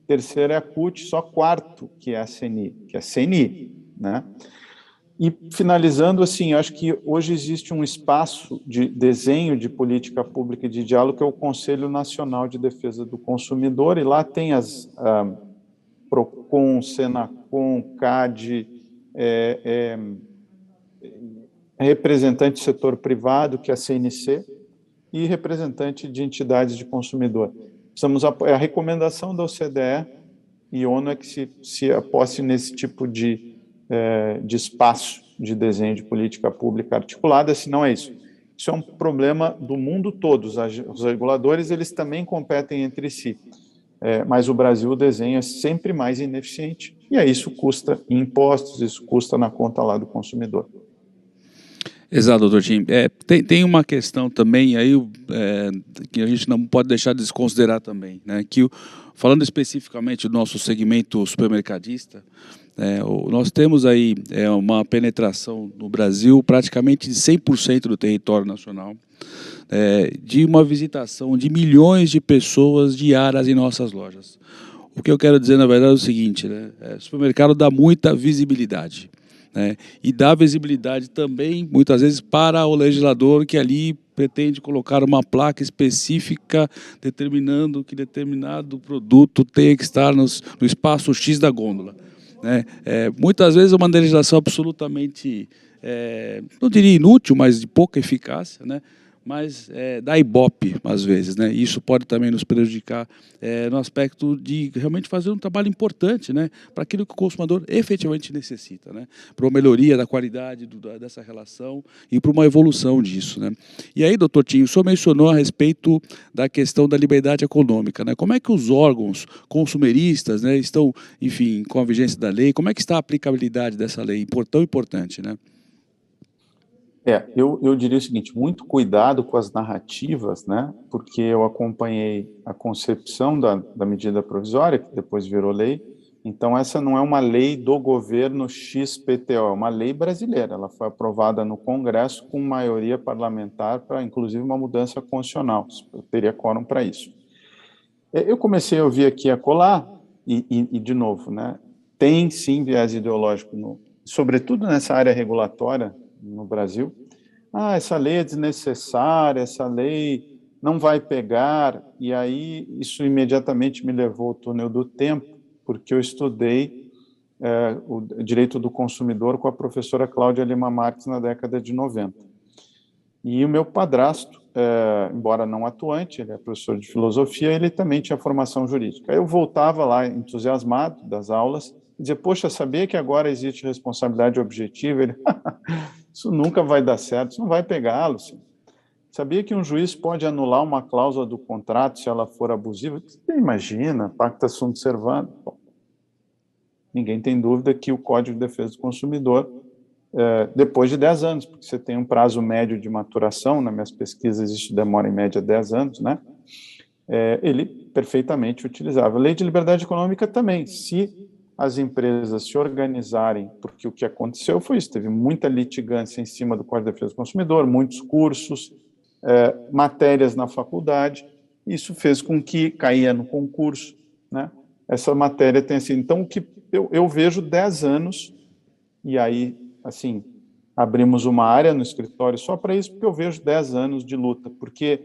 Terceiro é a CUT, só quarto que é a CNI, né? E, finalizando, assim, acho que hoje existe um espaço de desenho de política pública e de diálogo, que é o Conselho Nacional de Defesa do Consumidor, e lá tem as PROCON, SENACON, CAD, representante do setor privado, que é a CNC, e representante de entidades de consumidor. A recomendação da OCDE e ONU é que se aposte nesse tipo de espaço de desenho de política pública articulada, se não é isso. Isso é um problema do mundo todo. Os reguladores, eles também competem entre si, mas o Brasil, o desenho é sempre mais ineficiente, e aí isso custa em impostos, isso custa na conta lá do consumidor. Exato, doutor Tim. Tem uma questão também aí que a gente não pode deixar de desconsiderar também, né? Que, falando especificamente do nosso segmento supermercadista, nós temos aí uma penetração no Brasil praticamente de 100% do território nacional, de uma visitação de milhões de pessoas diárias em nossas lojas. O que eu quero dizer, na verdade, é o seguinte, né? O supermercado dá muita visibilidade. né? E dá visibilidade também, muitas vezes, para o legislador que ali pretende colocar uma placa específica determinando que determinado produto tem que estar no espaço X da gôndola, né? Muitas vezes é uma legislação absolutamente, não diria inútil, mas de pouca eficácia, né? Mas dá ibope, às vezes, né? Isso pode também nos prejudicar no aspecto de realmente fazer um trabalho importante, né? Para aquilo que o consumidor efetivamente necessita, né? Para uma melhoria da qualidade dessa relação e para uma evolução disso, né? E aí, doutor Tinho, o senhor mencionou a respeito da questão da liberdade econômica, né? Como é que os órgãos consumeristas, né, estão, enfim, com a vigência da lei? Como é que está a aplicabilidade dessa lei tão importante, né? Eu diria o seguinte, muito cuidado com as narrativas, né? Porque eu acompanhei a concepção da medida provisória, que depois virou lei. Então, essa não é uma lei do governo XPTO, é uma lei brasileira. Ela foi aprovada no Congresso com maioria parlamentar para, inclusive, uma mudança constitucional. Eu teria quórum para isso. Eu comecei a ouvir aqui a colar, e de novo, né? Tem, sim, viés ideológico, sobretudo nessa área regulatória, no Brasil. Essa lei é desnecessária, essa lei não vai pegar, e aí isso imediatamente me levou ao túnel do tempo, porque eu estudei o direito do consumidor com a professora Cláudia Lima Marques na década de 90. E o meu padrasto, embora não atuante, ele é professor de filosofia, ele também tinha formação jurídica. Eu voltava lá entusiasmado das aulas, e dizia, poxa, sabia que agora existe responsabilidade objetiva? Ele, isso nunca vai dar certo, isso não vai pegar, Luciano. Sabia que um juiz pode anular uma cláusula do contrato se ela for abusiva? Você imagina, pacta sunt servanda. Bom, ninguém tem dúvida que o Código de Defesa do Consumidor, depois de 10 anos, porque você tem um prazo médio de maturação, nas minhas pesquisas isso demora em média 10 anos, né? Ele perfeitamente utilizável. A Lei de Liberdade Econômica também, se as empresas se organizarem, porque o que aconteceu foi isso, teve muita litigância em cima do Código de Defesa do Consumidor, muitos cursos, matérias na faculdade, isso fez com que caía no concurso, né? Essa matéria tem assim, então o que eu vejo 10 anos, e aí, assim, abrimos uma área no escritório só para isso, porque eu vejo 10 anos de luta, porque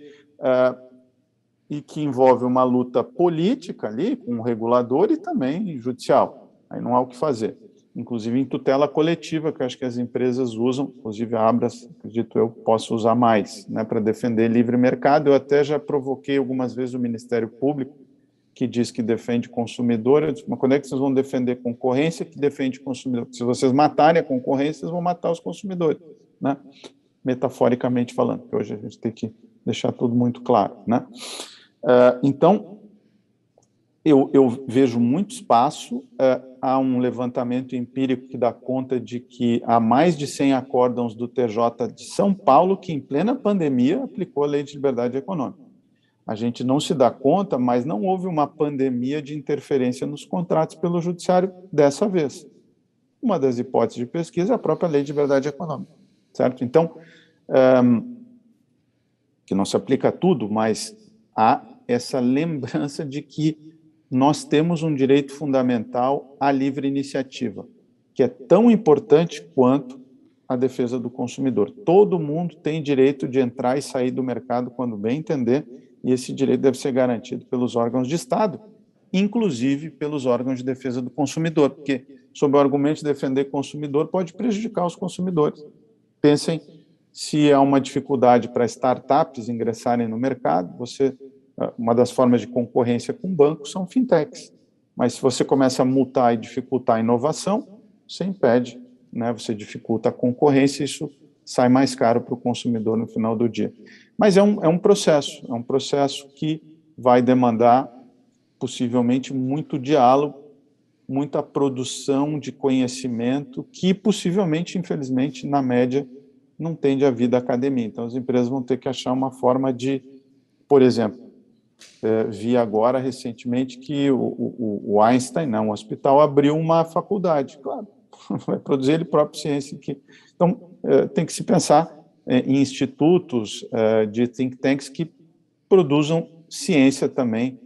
e que envolve uma luta política ali, com o regulador e também judicial. Aí não há o que fazer. Inclusive em tutela coletiva, que eu acho que as empresas usam, inclusive a Abras, acredito eu, posso usar mais, né, para defender livre mercado. Eu até já provoquei algumas vezes o Ministério Público, que diz que defende consumidor. Eu disse, mas quando é que vocês vão defender concorrência que defende consumidor? Se vocês matarem a concorrência, vocês vão matar os consumidores, né? Metaforicamente falando, porque hoje a gente tem que deixar tudo muito claro, né? Então, eu vejo muito espaço, há um levantamento empírico que dá conta de que há mais de 100 acórdãos do TJ de São Paulo que, em plena pandemia, aplicou a Lei de Liberdade Econômica. A gente não se dá conta, mas não houve uma pandemia de interferência nos contratos pelo judiciário dessa vez. Uma das hipóteses de pesquisa é a própria Lei de Liberdade Econômica, certo? Então, que não se aplica a tudo, mas há essa lembrança de que nós temos um direito fundamental à livre iniciativa, que é tão importante quanto a defesa do consumidor. Todo mundo tem direito de entrar e sair do mercado quando bem entender, e esse direito deve ser garantido pelos órgãos de Estado, inclusive pelos órgãos de defesa do consumidor, porque, sob o argumento de defender o consumidor, pode prejudicar os consumidores. Pensem, se há uma dificuldade para startups ingressarem no mercado, uma das formas de concorrência com bancos são fintechs. Mas se você começa a multar e dificultar a inovação, você impede, né? Você dificulta a concorrência, isso sai mais caro para o consumidor no final do dia. Mas é um processo que vai demandar possivelmente muito diálogo, muita produção de conhecimento que possivelmente, infelizmente, na média, não tende a vir da academia. Então, as empresas vão ter que achar uma forma de, por exemplo, vi agora recentemente que o Einstein, não, o hospital, abriu uma faculdade. Claro, vai produzir ele próprio ciência. Então, tem que se pensar em institutos de think tanks que produzam ciência também,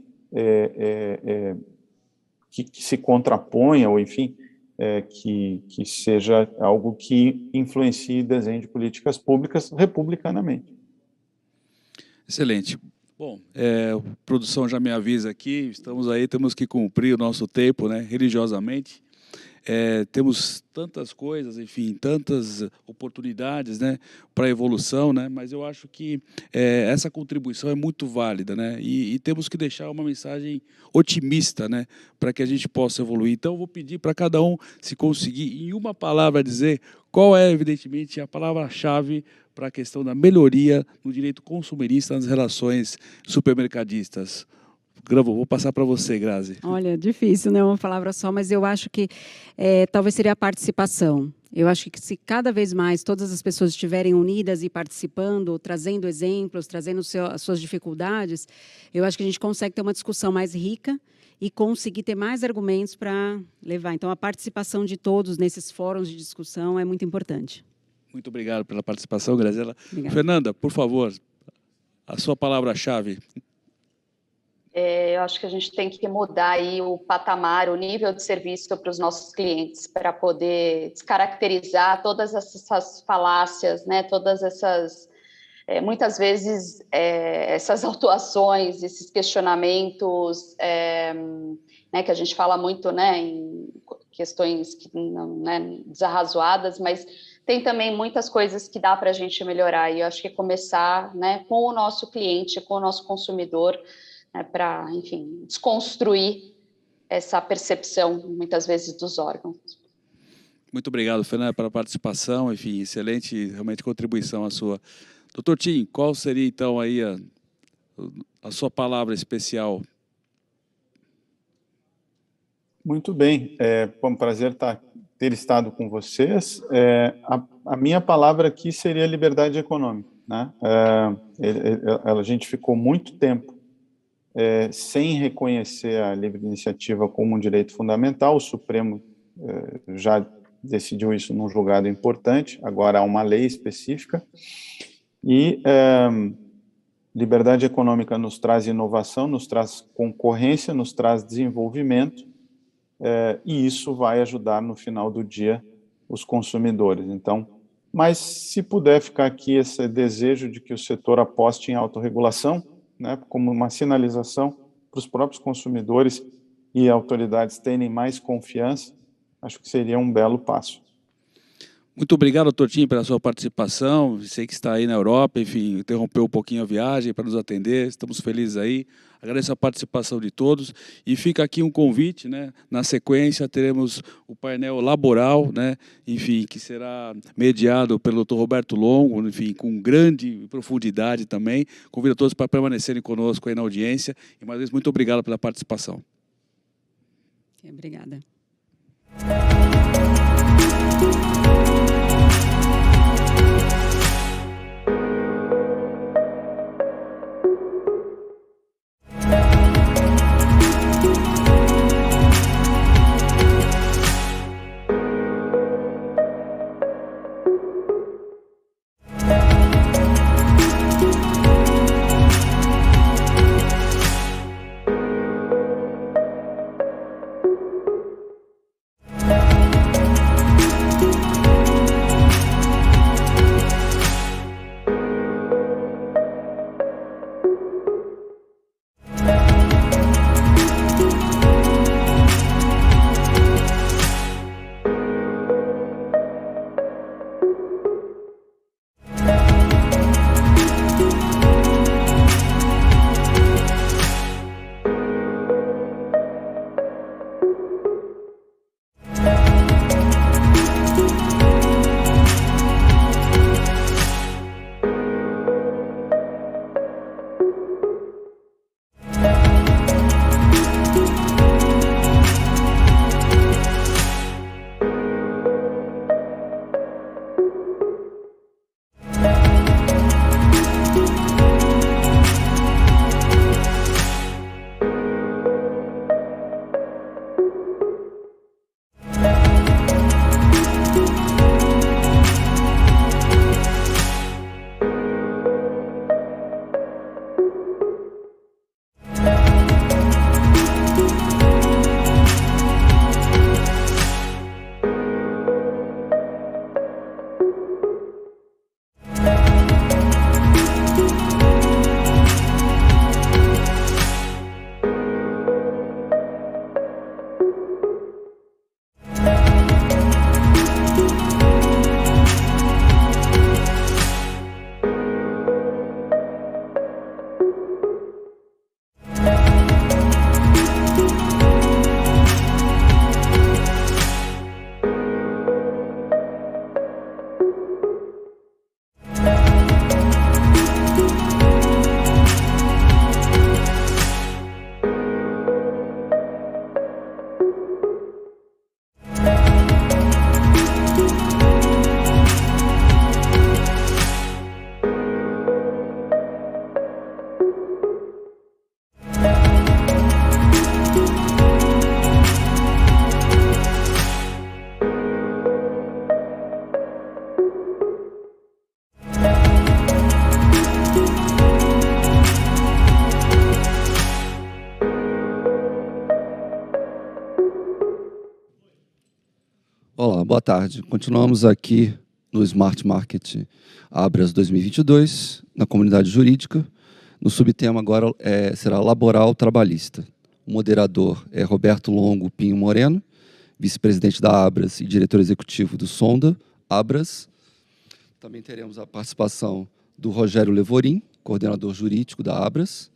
que se contraponha, ou enfim, que seja algo que influencie o desenho de políticas públicas republicanamente. Excelente. Bom, a produção já me avisa aqui, estamos aí, temos que cumprir o nosso tempo, né, religiosamente. Temos tantas coisas, enfim, tantas oportunidades, né, para a evolução, né, mas eu acho que essa contribuição é muito válida, né, e temos que deixar uma mensagem otimista, né, para que a gente possa evoluir. Então, eu vou pedir para cada um, se conseguir, em uma palavra, dizer qual é, evidentemente, a palavra-chave para a questão da melhoria no direito consumerista nas relações supermercadistas. Vou passar para você, Grazi. Olha, difícil, né? Uma palavra só, mas eu acho que talvez seria a participação. Eu acho que se cada vez mais todas as pessoas estiverem unidas e participando, trazendo exemplos, trazendo as suas dificuldades, eu acho que a gente consegue ter uma discussão mais rica e conseguir ter mais argumentos para levar. Então, a participação de todos nesses fóruns de discussão é muito importante. Muito obrigado pela participação, Graziela. Obrigada. Fernanda, por favor, a sua palavra-chave. Eu acho que a gente tem que mudar aí o patamar, o nível de serviço para os nossos clientes, para poder descaracterizar todas essas falácias, né? Todas essas, muitas vezes, essas autuações, esses questionamentos, né, que a gente fala muito, né, em questões que não, né, desarrazoadas, mas tem também muitas coisas que dá para a gente melhorar, e eu acho que começar, né, com o nosso cliente, com o nosso consumidor, para, enfim, desconstruir essa percepção, muitas vezes, dos órgãos. Muito obrigado, Fernanda, pela participação, enfim, excelente, realmente, contribuição a sua. Doutor Tim, qual seria, então, aí a sua palavra especial? Muito bem, foi um prazer ter estado com vocês. A minha palavra aqui seria liberdade econômica, né? A gente ficou muito tempo sem reconhecer a livre iniciativa como um direito fundamental. O Supremo já decidiu isso num julgado importante, agora há uma lei específica, e liberdade econômica nos traz inovação, nos traz concorrência, nos traz desenvolvimento, e isso vai ajudar, no final do dia, os consumidores. Então, mas se puder ficar aqui esse desejo de que o setor aposte em autorregulação, né, como uma sinalização para os próprios consumidores e autoridades terem mais confiança, acho que seria um belo passo. Muito obrigado, doutor Tim, pela sua participação. Sei que está aí na Europa, enfim, interrompeu um pouquinho a viagem para nos atender. Estamos felizes aí. Agradeço a participação de todos. E fica aqui um convite, né? Na sequência, teremos o painel laboral, né? Enfim, que será mediado pelo doutor Roberto Longo, enfim, com grande profundidade também. Convido a todos para permanecerem conosco aí na audiência. E, mais uma vez, muito obrigado pela participação. Obrigada. Boa tarde. Continuamos aqui no Smart Market Abras 2022, na comunidade jurídica. No subtema agora será laboral trabalhista. O moderador é Roberto Longo Pinho Moreno, vice-presidente da Abras e diretor executivo do Sonda Abras. Também teremos a participação do Rogério Levorim, coordenador jurídico da Abras,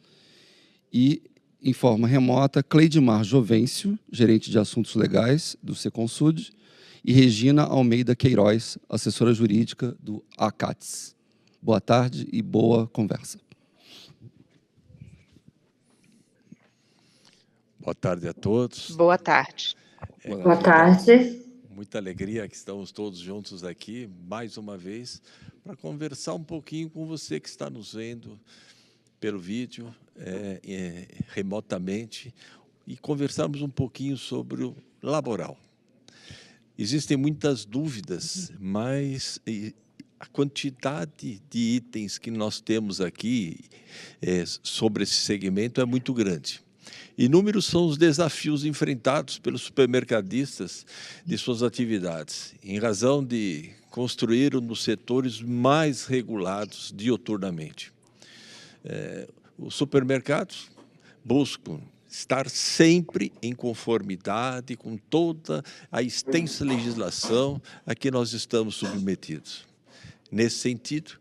e, em forma remota, Cleidmar Jovencio, gerente de assuntos legais do Seconsud, e Regina Almeida Queiroz, assessora jurídica do ACATS. Boa tarde e boa conversa. Boa tarde a todos. Boa tarde. Boa tarde. Muita alegria que estamos todos juntos aqui, mais uma vez, para conversar um pouquinho com você que está nos vendo pelo vídeo, remotamente, e conversarmos um pouquinho sobre o laboral. Existem muitas dúvidas, mas a quantidade de itens que nós temos aqui sobre esse segmento é muito grande. Inúmeros são os desafios enfrentados pelos supermercadistas de suas atividades, em razão de construir um dos setores mais regulados diuturnamente. Os supermercados buscam estar sempre em conformidade com toda a extensa legislação a que nós estamos submetidos. Nesse sentido,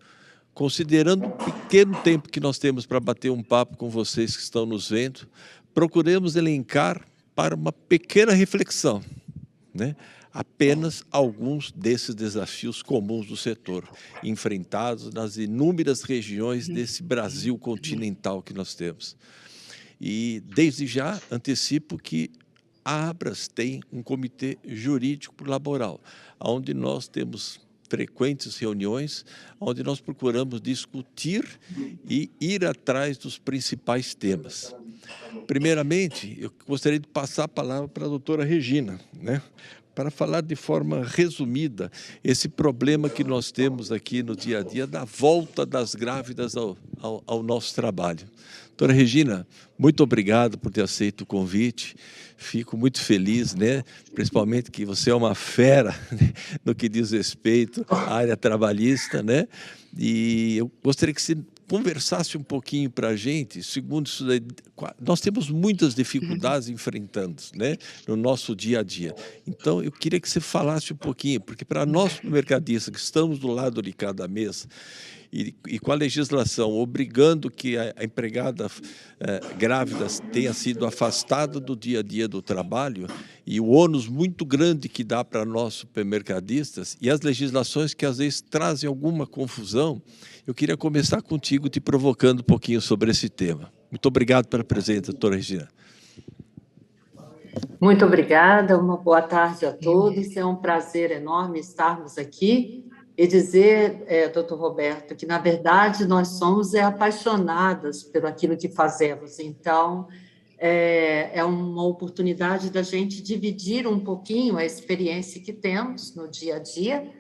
considerando o pequeno tempo que nós temos para bater um papo com vocês que estão nos vendo, procuremos elencar para uma pequena reflexão, né? Apenas alguns desses desafios comuns do setor, enfrentados nas inúmeras regiões desse Brasil continental que nós temos. E, desde já, antecipo que a Abras tem um comitê jurídico laboral, onde nós temos frequentes reuniões, onde nós procuramos discutir e ir atrás dos principais temas. Primeiramente, eu gostaria de passar a palavra para a doutora Regina, né, para falar de forma resumida esse problema que nós temos aqui no dia a dia da volta das grávidas ao nosso trabalho. Doutora Regina, muito obrigado por ter aceito o convite. Fico muito feliz, né? Principalmente que você é uma fera, né, no que diz respeito à área trabalhista, né? E eu gostaria que você conversasse um pouquinho para a gente, segundo isso daí, nós temos muitas dificuldades enfrentando, né, no nosso dia a dia. Então, eu queria que você falasse um pouquinho, porque para nós mercadistas que estamos do lado de cada mesa, e com a legislação obrigando que a empregada grávida tenha sido afastada do dia a dia do trabalho, e o ônus muito grande que dá para nós supermercadistas, e as legislações que às vezes trazem alguma confusão, eu queria começar contigo te provocando um pouquinho sobre esse tema. Muito obrigado pela presença, doutora Regina. Muito obrigada, uma boa tarde a todos. É um prazer enorme estarmos aqui e dizer, doutor Roberto, que, na verdade, nós somos apaixonadas pelo aquilo que fazemos. Então, é uma oportunidade da gente dividir um pouquinho a experiência que temos no dia a dia.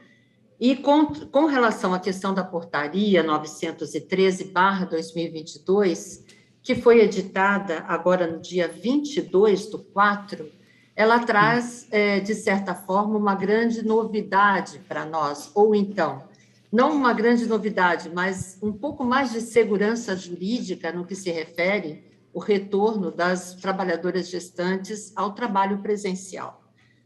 E com relação à questão da portaria 913/2022, que foi editada agora no dia 22/4, ela traz, de certa forma, uma grande novidade para nós, ou então, não uma grande novidade, mas um pouco mais de segurança jurídica no que se refere ao retorno das trabalhadoras gestantes ao trabalho presencial.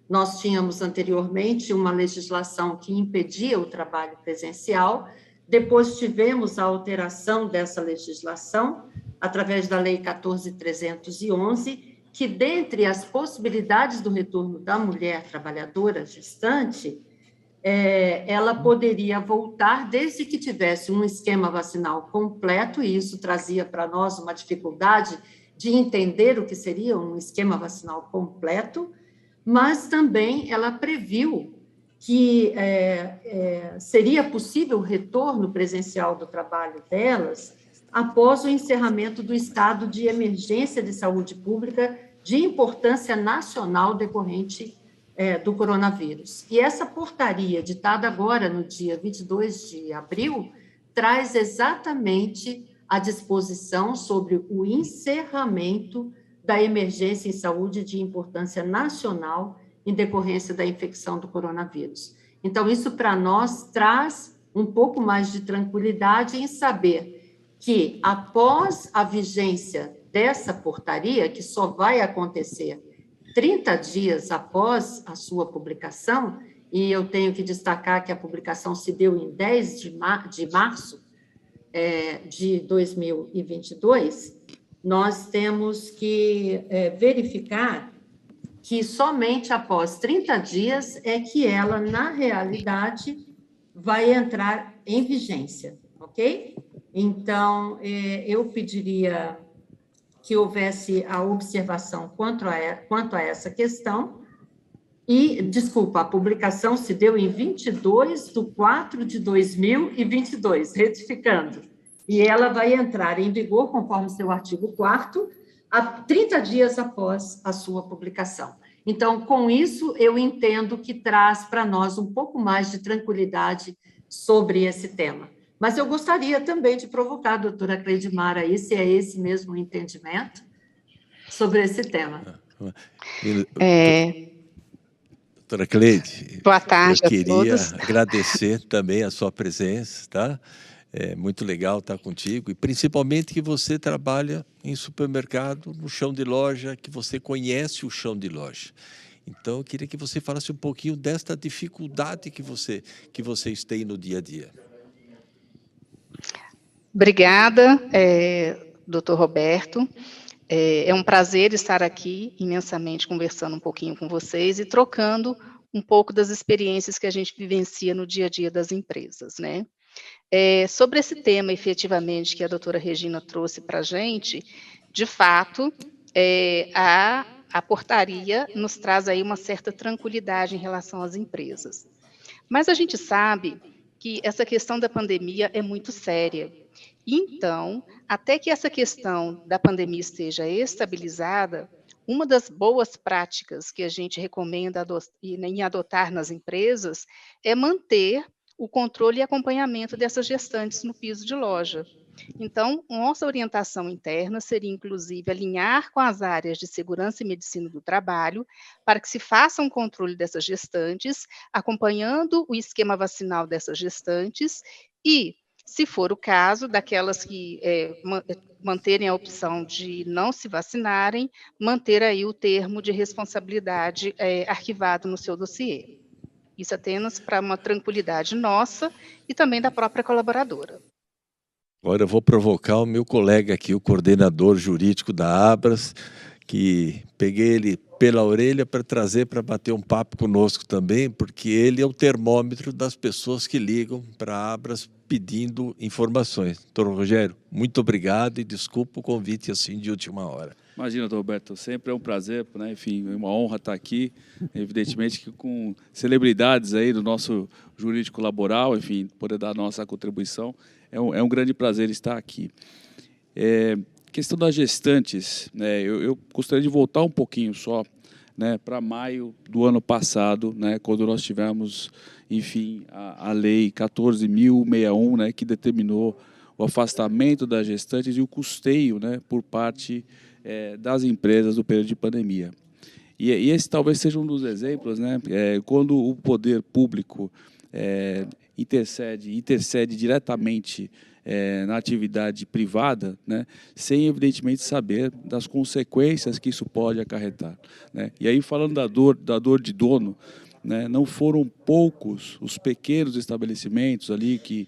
Nós tínhamos anteriormente uma legislação que impedia o trabalho presencial, depois tivemos a alteração dessa legislação, através da Lei 14.311, que, dentre as possibilidades do retorno da mulher trabalhadora gestante, ela poderia voltar desde que tivesse um esquema vacinal completo, e isso trazia para nós uma dificuldade de entender o que seria um esquema vacinal completo, mas também ela previu que seria possível o retorno presencial do trabalho delas após o encerramento do estado de emergência de saúde pública de importância nacional decorrente do coronavírus. E essa portaria, editada agora no dia 22 de abril, traz exatamente a disposição sobre o encerramento da emergência em saúde de importância nacional em decorrência da infecção do coronavírus. Então, isso para nós traz um pouco mais de tranquilidade em saber que, após a vigência dessa portaria, que só vai acontecer 30 dias após a sua publicação, e eu tenho que destacar que a publicação se deu em 10 de março de 2022, nós temos que verificar que somente após 30 dias é que ela, na realidade, vai entrar em vigência, ok? Então, eu pediria que houvesse a observação quanto a essa questão. E, desculpa, a publicação se deu em 22/4/2022, retificando. E ela vai entrar em vigor, conforme seu artigo 4º, 30 dias após a sua publicação. Então, com isso, eu entendo que traz para nós um pouco mais de tranquilidade sobre esse tema. Mas eu gostaria também de provocar a doutora Cleidmar aí, se é esse mesmo entendimento sobre esse tema. Doutora Cleide, boa tarde eu queria a todos. agradecer também a sua presença, tá? É muito legal estar contigo, e principalmente que você trabalha em supermercado, no chão de loja, que você conhece o chão de loja. Então, eu queria que você falasse um pouquinho desta dificuldade que vocês têm no dia a dia. Obrigada, doutor Roberto. É um prazer estar aqui, imensamente, conversando um pouquinho com vocês e trocando um pouco das experiências que a gente vivencia no dia a dia das empresas, né? Sobre esse tema, efetivamente, que a doutora Regina trouxe para a gente, de fato, a portaria nos traz aí uma certa tranquilidade em relação às empresas. Mas a gente sabe que essa questão da pandemia é muito séria. Então, até que essa questão da pandemia esteja estabilizada, uma das boas práticas que a gente recomenda em adotar nas empresas é manter o controle e acompanhamento dessas gestantes no piso de loja. Então, nossa orientação interna seria, inclusive, alinhar com as áreas de segurança e medicina do trabalho para que se faça um controle dessas gestantes, acompanhando o esquema vacinal dessas gestantes e, se for o caso, daquelas que manterem a opção de não se vacinarem, manter aí o termo de responsabilidade arquivado no seu dossiê. Isso apenas para uma tranquilidade nossa e também da própria colaboradora. Agora eu vou provocar o meu colega aqui, o coordenador jurídico da Abras, que peguei ele pela orelha para trazer para bater um papo conosco também, porque ele é o termômetro das pessoas que ligam para a Abras pedindo informações. Doutor Rogério, muito obrigado e desculpa o convite assim de última hora. Imagina, doutor Roberto, sempre é um prazer, né? Enfim, é uma honra estar aqui, evidentemente que com celebridades aí do nosso jurídico laboral, enfim, poder dar a nossa contribuição, é um grande prazer estar aqui. Questão das gestantes, né? Eu gostaria de voltar um pouquinho só, né, para maio do ano passado, né, quando nós tivemos, enfim, a Lei 14.061, né, que determinou o afastamento das gestantes e o custeio, né, por parte das empresas do período de pandemia. E esse talvez seja um dos exemplos, né, quando o poder público intercede diretamente na atividade privada, né, sem evidentemente saber das consequências que isso pode acarretar, né? E aí, falando da dor de dono, né, não foram poucos os pequenos estabelecimentos ali que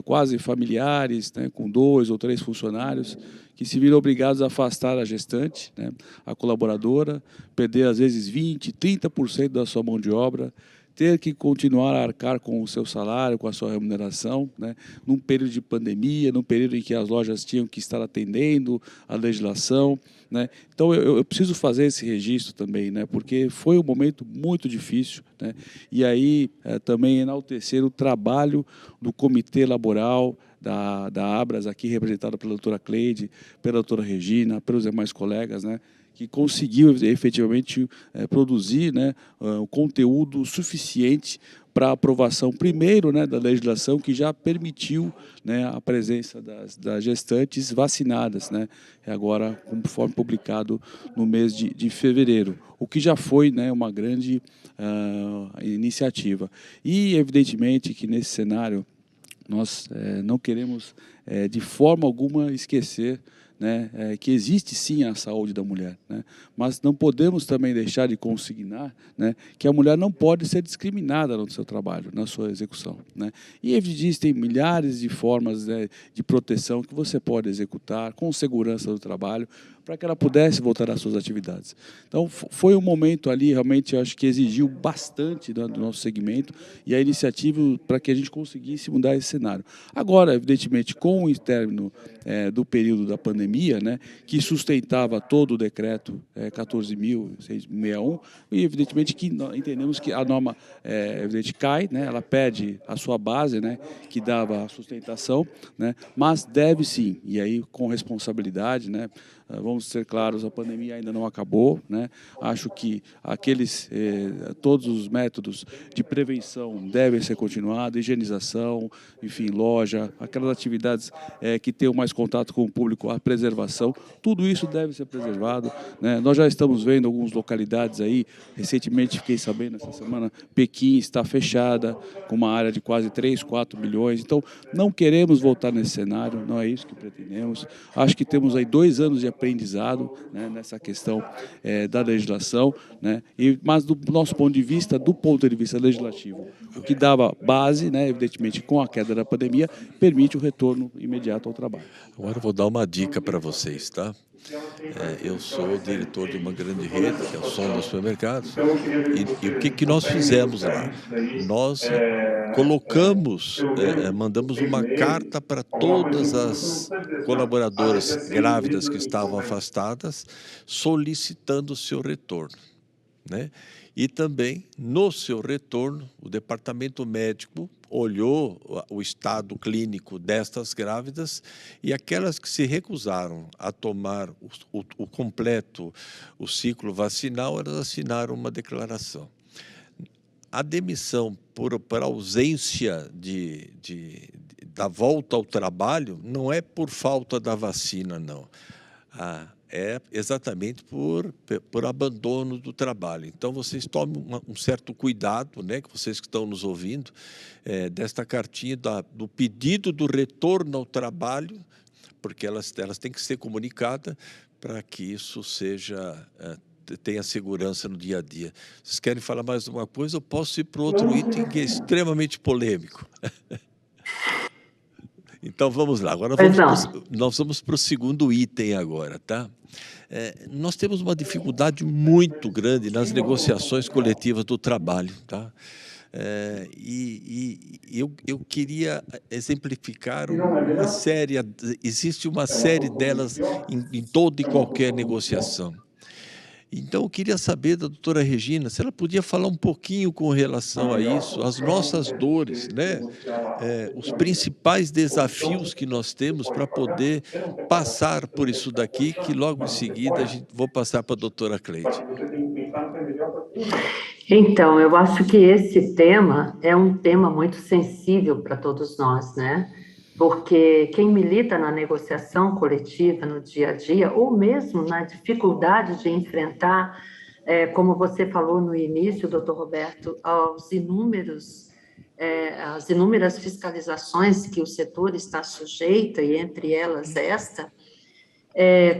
quase familiares, né, com 2 ou 3 funcionários, que se viram obrigados a afastar a gestante, né, a colaboradora, perder às vezes 20%, 30% da sua mão de obra, ter que continuar a arcar com o seu salário, com a sua remuneração, né, num período de pandemia, num período em que as lojas tinham que estar atendendo a legislação, né. Então, eu preciso fazer esse registro também, né, porque foi um momento muito difícil, né, e aí também enaltecer o trabalho do Comitê Laboral da Abras, aqui representado pela doutora Cleide, pela doutora Regina, pelos demais colegas, né, que conseguiu efetivamente produzir, né, o conteúdo suficiente para a aprovação, primeiro, né, da legislação que já permitiu, né, a presença das gestantes vacinadas, né, agora, conforme publicado no mês de fevereiro, o que já foi, né, uma grande iniciativa. E, evidentemente, que nesse cenário nós não queremos, de forma alguma, esquecer, né, que existe sim a saúde da mulher, né, mas não podemos também deixar de consignar, né, que a mulher não pode ser discriminada no seu trabalho, na sua execução, né, e existem milhares de formas, né, de proteção que você pode executar com segurança do trabalho para que ela pudesse voltar às suas atividades. Então, foi um momento ali, realmente, eu acho que exigiu bastante do nosso segmento e a iniciativa para que a gente conseguisse mudar esse cenário. Agora, evidentemente, com o término do período da pandemia, né, que sustentava todo o decreto 14.661, e evidentemente que entendemos que a norma evidente cai, né, ela perde a sua base, né, que dava a sustentação, né, mas deve sim, e aí com responsabilidade, né, vamos ser claros, a pandemia ainda não acabou, né? Acho que todos os métodos de prevenção devem ser continuados, higienização, enfim, loja, aquelas atividades que tenham mais contato com o público, a preservação, tudo isso deve ser preservado, né? Nós já estamos vendo algumas localidades aí, recentemente fiquei sabendo essa semana, Pequim está fechada, com uma área de quase 3, 4 milhões, então não queremos voltar nesse cenário, não é isso que pretendemos. Acho que temos aí 2 anos de aprendizado, né, nessa questão da legislação, né, mas do nosso ponto de vista legislativo, o que dava base, né, evidentemente, com a queda da pandemia, permite o retorno imediato ao trabalho. Agora eu vou dar uma dica para vocês, tá? Eu sou diretor de uma grande rede, que é o Som dos Supermercados, e o que nós fizemos lá? Nós mandamos uma carta para todas as colaboradoras grávidas que estavam afastadas, solicitando o seu retorno, né? E também, no seu retorno, o departamento médico olhou o estado clínico destas grávidas e aquelas que se recusaram a tomar o completo, o ciclo vacinal, elas assinaram uma declaração. A demissão por ausência da volta ao trabalho não é por falta da vacina, não. É exatamente por abandono do trabalho. Então, vocês tomem um certo cuidado, né, que vocês que estão nos ouvindo, desta cartinha do pedido do retorno ao trabalho, porque elas têm que ser comunicadas para que isso tenha segurança no dia a dia. Vocês querem falar mais uma coisa? Eu posso ir para outro item que é extremamente polêmico. Então, vamos lá. Agora nós vamos para o segundo item agora, tá? Nós temos uma dificuldade muito grande nas negociações coletivas do trabalho, tá? Eu queria exemplificar uma série, existe uma série delas em toda e qualquer negociação. Então, eu queria saber da doutora Regina se ela podia falar um pouquinho com relação a isso, as nossas dores, né? Os principais desafios que nós temos para poder passar por isso daqui, que logo em seguida vou passar para a doutora Cleide. Então, eu acho que esse tema é um tema muito sensível para todos nós, né? Porque quem milita na negociação coletiva no dia a dia, ou mesmo na dificuldade de enfrentar, como você falou no início, doutor Roberto, as inúmeras fiscalizações que o setor está sujeito, e entre elas esta,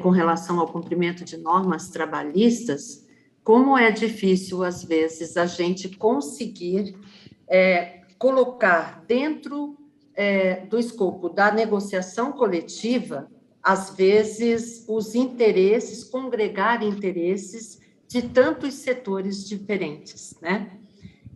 com relação ao cumprimento de normas trabalhistas, como é difícil, às vezes, a gente conseguir colocar dentro do escopo da negociação coletiva, às vezes, congregar interesses de tantos setores diferentes, né?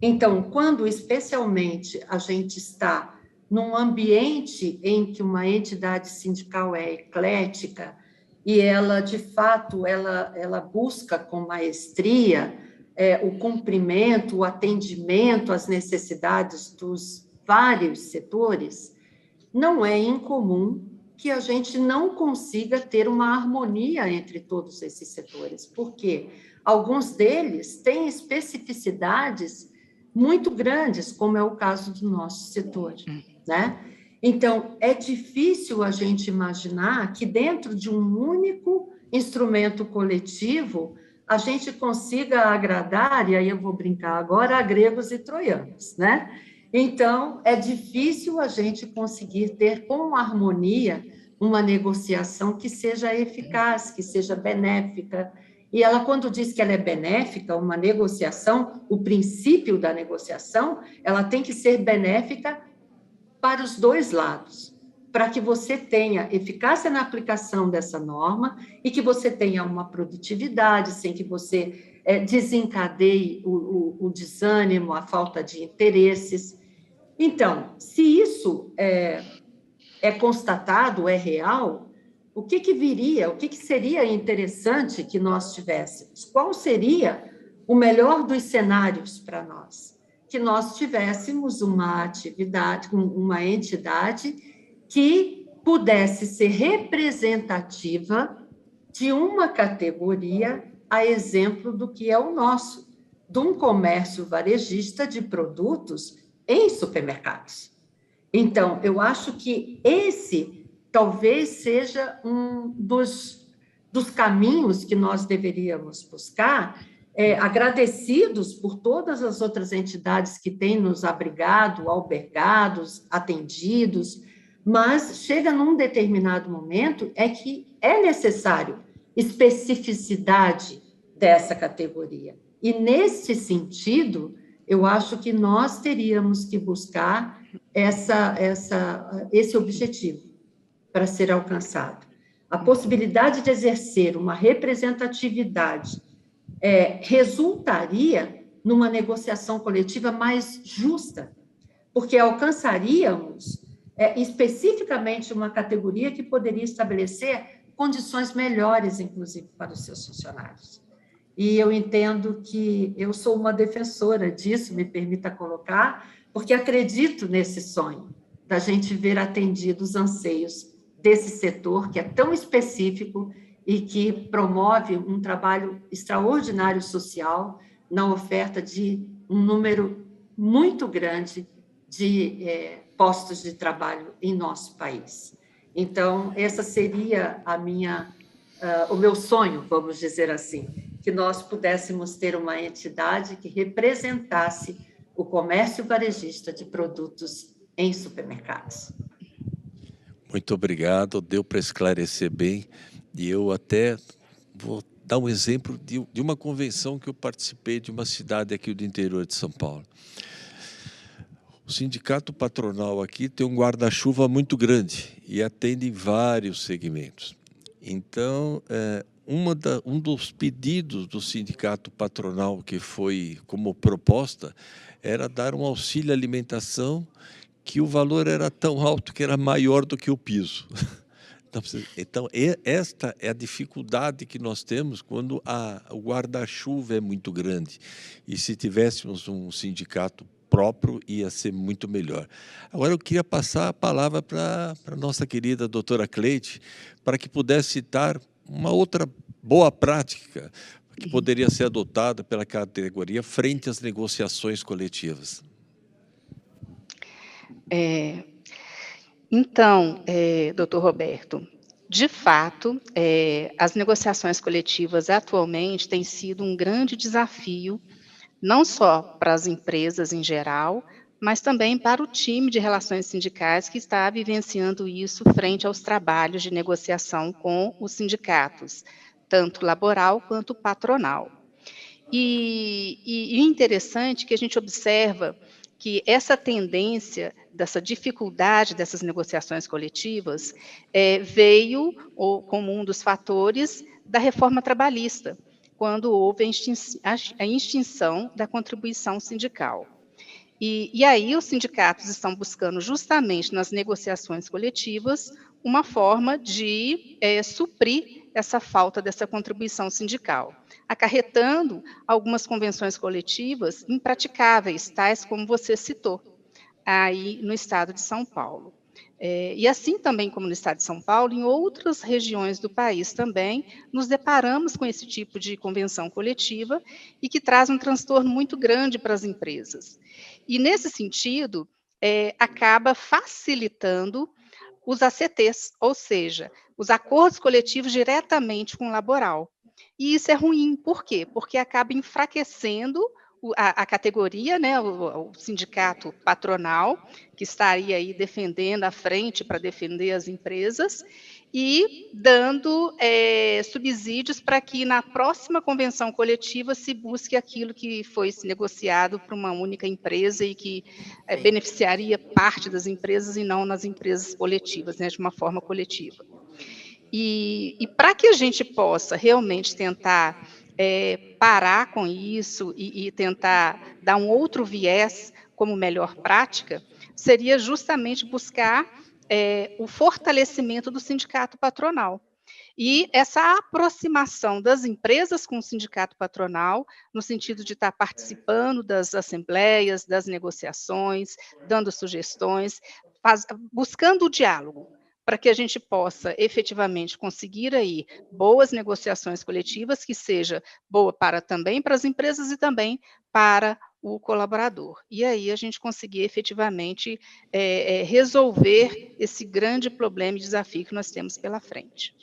Então, quando, especialmente, a gente está num ambiente em que uma entidade sindical é eclética e ela, de fato, ela busca com maestria o cumprimento, o atendimento às necessidades dos vários setores, não é incomum que a gente não consiga ter uma harmonia entre todos esses setores, porque alguns deles têm especificidades muito grandes, como é o caso do nosso setor, né? Então, é difícil a gente imaginar que dentro de um único instrumento coletivo a gente consiga agradar, e aí eu vou brincar agora, a gregos e troianos, né? Então, é difícil a gente conseguir ter com harmonia uma negociação que seja eficaz, que seja benéfica. E ela, quando diz que ela é benéfica, uma negociação, o princípio da negociação, ela tem que ser benéfica para os dois lados, para que você tenha eficácia na aplicação dessa norma e que você tenha uma produtividade, sem que você desencadeie o desânimo, a falta de interesses. Então, se isso é constatado, é real, o que viria, o que seria interessante que nós tivéssemos? Qual seria o melhor dos cenários para nós? Que nós tivéssemos uma atividade, uma entidade que pudesse ser representativa de uma categoria, a exemplo do que é o nosso, de um comércio varejista de produtos em supermercados. Então, eu acho que esse talvez seja um dos caminhos que nós deveríamos buscar, agradecidos por todas as outras entidades que têm nos abrigado, albergados, atendidos, mas chega num determinado momento que é necessário especificidade dessa categoria. E, nesse sentido, eu acho que nós teríamos que buscar esse objetivo para ser alcançado. A possibilidade de exercer uma representatividade resultaria numa negociação coletiva mais justa, porque alcançaríamos especificamente uma categoria que poderia estabelecer condições melhores, inclusive, para os seus funcionários. E eu entendo que eu sou uma defensora disso, me permita colocar, porque acredito nesse sonho da gente ver atendidos os anseios desse setor, que é tão específico e que promove um trabalho extraordinário social na oferta de um número muito grande de postos de trabalho em nosso país. Então, essa seria o meu sonho, vamos dizer assim, que nós pudéssemos ter uma entidade que representasse o comércio varejista de produtos em supermercados. Muito obrigado, deu para esclarecer bem, e eu até vou dar um exemplo de uma convenção que eu participei de uma cidade aqui do interior de São Paulo. O sindicato patronal aqui tem um guarda-chuva muito grande e atende vários segmentos. Então, um dos pedidos do sindicato patronal que foi como proposta era dar um auxílio alimentação que o valor era tão alto que era maior do que o piso. Então, esta é a dificuldade que nós temos quando o guarda-chuva é muito grande. E se tivéssemos um sindicato próprio, ia ser muito melhor. Agora, eu queria passar a palavra para a nossa querida doutora Cleide, para que pudesse citar uma outra boa prática que poderia ser adotada pela categoria frente às negociações coletivas. Então, doutor Roberto, de fato, as negociações coletivas atualmente têm sido um grande desafio, não só para as empresas em geral, mas também para o time de relações sindicais que está vivenciando isso frente aos trabalhos de negociação com os sindicatos, tanto laboral quanto patronal. E o interessante é que a gente observa que essa tendência, dessa dificuldade dessas negociações coletivas, veio como um dos fatores da reforma trabalhista, quando houve a extinção da contribuição sindical. E aí os sindicatos estão buscando justamente nas negociações coletivas uma forma de suprir essa falta dessa contribuição sindical, acarretando algumas convenções coletivas impraticáveis, tais como você citou, aí no estado de São Paulo. E assim também como no estado de São Paulo, em outras regiões do país também, nos deparamos com esse tipo de convenção coletiva e que traz um transtorno muito grande para as empresas. E nesse sentido, acaba facilitando os ACTs, ou seja, os acordos coletivos diretamente com o laboral. E isso é ruim, por quê? Porque acaba enfraquecendo a categoria, né, o sindicato patronal, que estaria aí defendendo a frente para defender as empresas, e dando subsídios para que na próxima convenção coletiva se busque aquilo que foi negociado para uma única empresa e que beneficiaria parte das empresas e não nas empresas coletivas, né, de uma forma coletiva. E para que a gente possa realmente tentar parar com isso e tentar dar um outro viés como melhor prática, seria justamente buscar o fortalecimento do sindicato patronal. E essa aproximação das empresas com o sindicato patronal, no sentido de estar participando das assembleias, das negociações, dando sugestões, buscando o diálogo, para que a gente possa efetivamente conseguir aí boas negociações coletivas, que seja boa também para as empresas e também para o colaborador. E aí a gente conseguir efetivamente resolver esse grande problema e desafio que nós temos pela frente.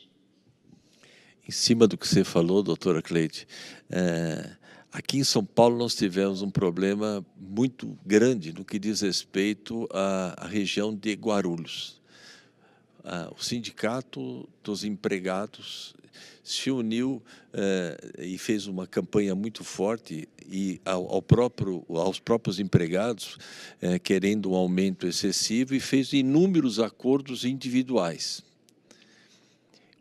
Em cima do que você falou, doutora Cleide, aqui em São Paulo nós tivemos um problema muito grande no que diz respeito à região de Guarulhos. O sindicato dos empregados se uniu e fez uma campanha muito forte e aos próprios empregados, querendo um aumento excessivo, e fez inúmeros acordos individuais,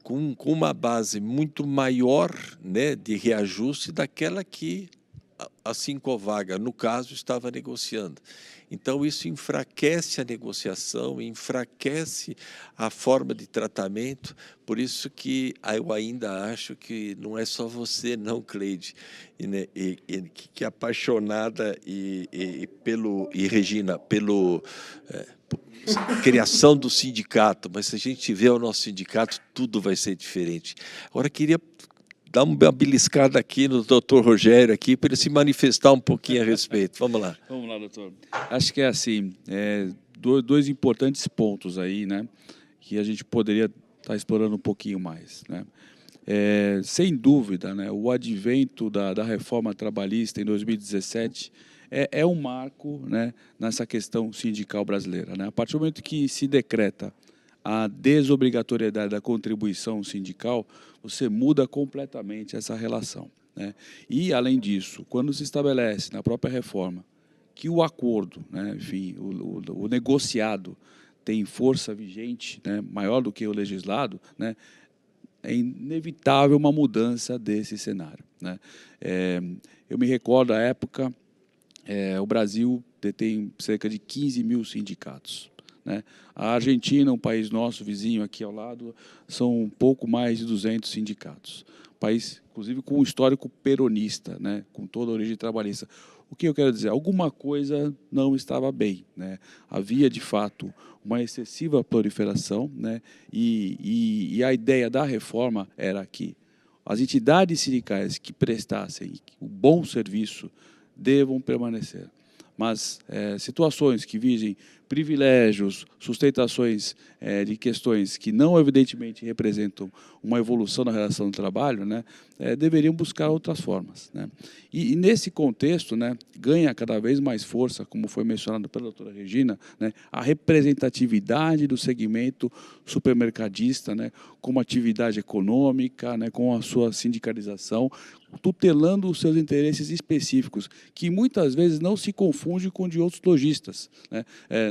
com uma base muito maior, né, de reajuste daquela que a Sincovaga, no caso, estava negociando. Então, isso enfraquece a negociação, enfraquece a forma de tratamento, por isso que eu ainda acho que não é só você, não, Cleide, que é apaixonada e Regina, pela criação do sindicato, mas se a gente tiver o nosso sindicato, tudo vai ser diferente. Agora, queria dar uma beliscada aqui no doutor Rogério, aqui, para ele se manifestar um pouquinho a respeito. Vamos lá. Vamos lá, doutor. Acho que é assim, dois importantes pontos aí, né, que a gente poderia estar explorando um pouquinho mais, né. Sem dúvida, né, o advento da reforma trabalhista em 2017 é um marco, né, nessa questão sindical brasileira, né. A partir do momento que se decreta a desobrigatoriedade da contribuição sindical, você muda completamente essa relação, né? E, além disso, quando se estabelece na própria reforma que o acordo, né, enfim, o negociado tem força vigente, né, maior do que o legislado, né, é inevitável uma mudança desse cenário, né? Eu me recordo da época, o Brasil detém cerca de 15 mil sindicatos, né? A Argentina, um país nosso, vizinho aqui ao lado, são um pouco mais de 200 sindicatos. País, inclusive, com um histórico peronista, né? Com toda a origem trabalhista. O que eu quero dizer? Alguma coisa não estava bem, né? Havia, de fato, uma excessiva proliferação, né? E a ideia da reforma era que as entidades sindicais que prestassem o bom serviço devam permanecer. Mas situações que visem privilégios, sustentações de questões que não evidentemente representam uma evolução na relação do trabalho, né, deveriam buscar outras formas, né. E nesse contexto, né, ganha cada vez mais força, como foi mencionado pela doutora Regina, né, a representatividade do segmento supermercadista, né, como atividade econômica, né, com a sua sindicalização, tutelando os seus interesses específicos, que muitas vezes não se confunde com de outros lojistas, né.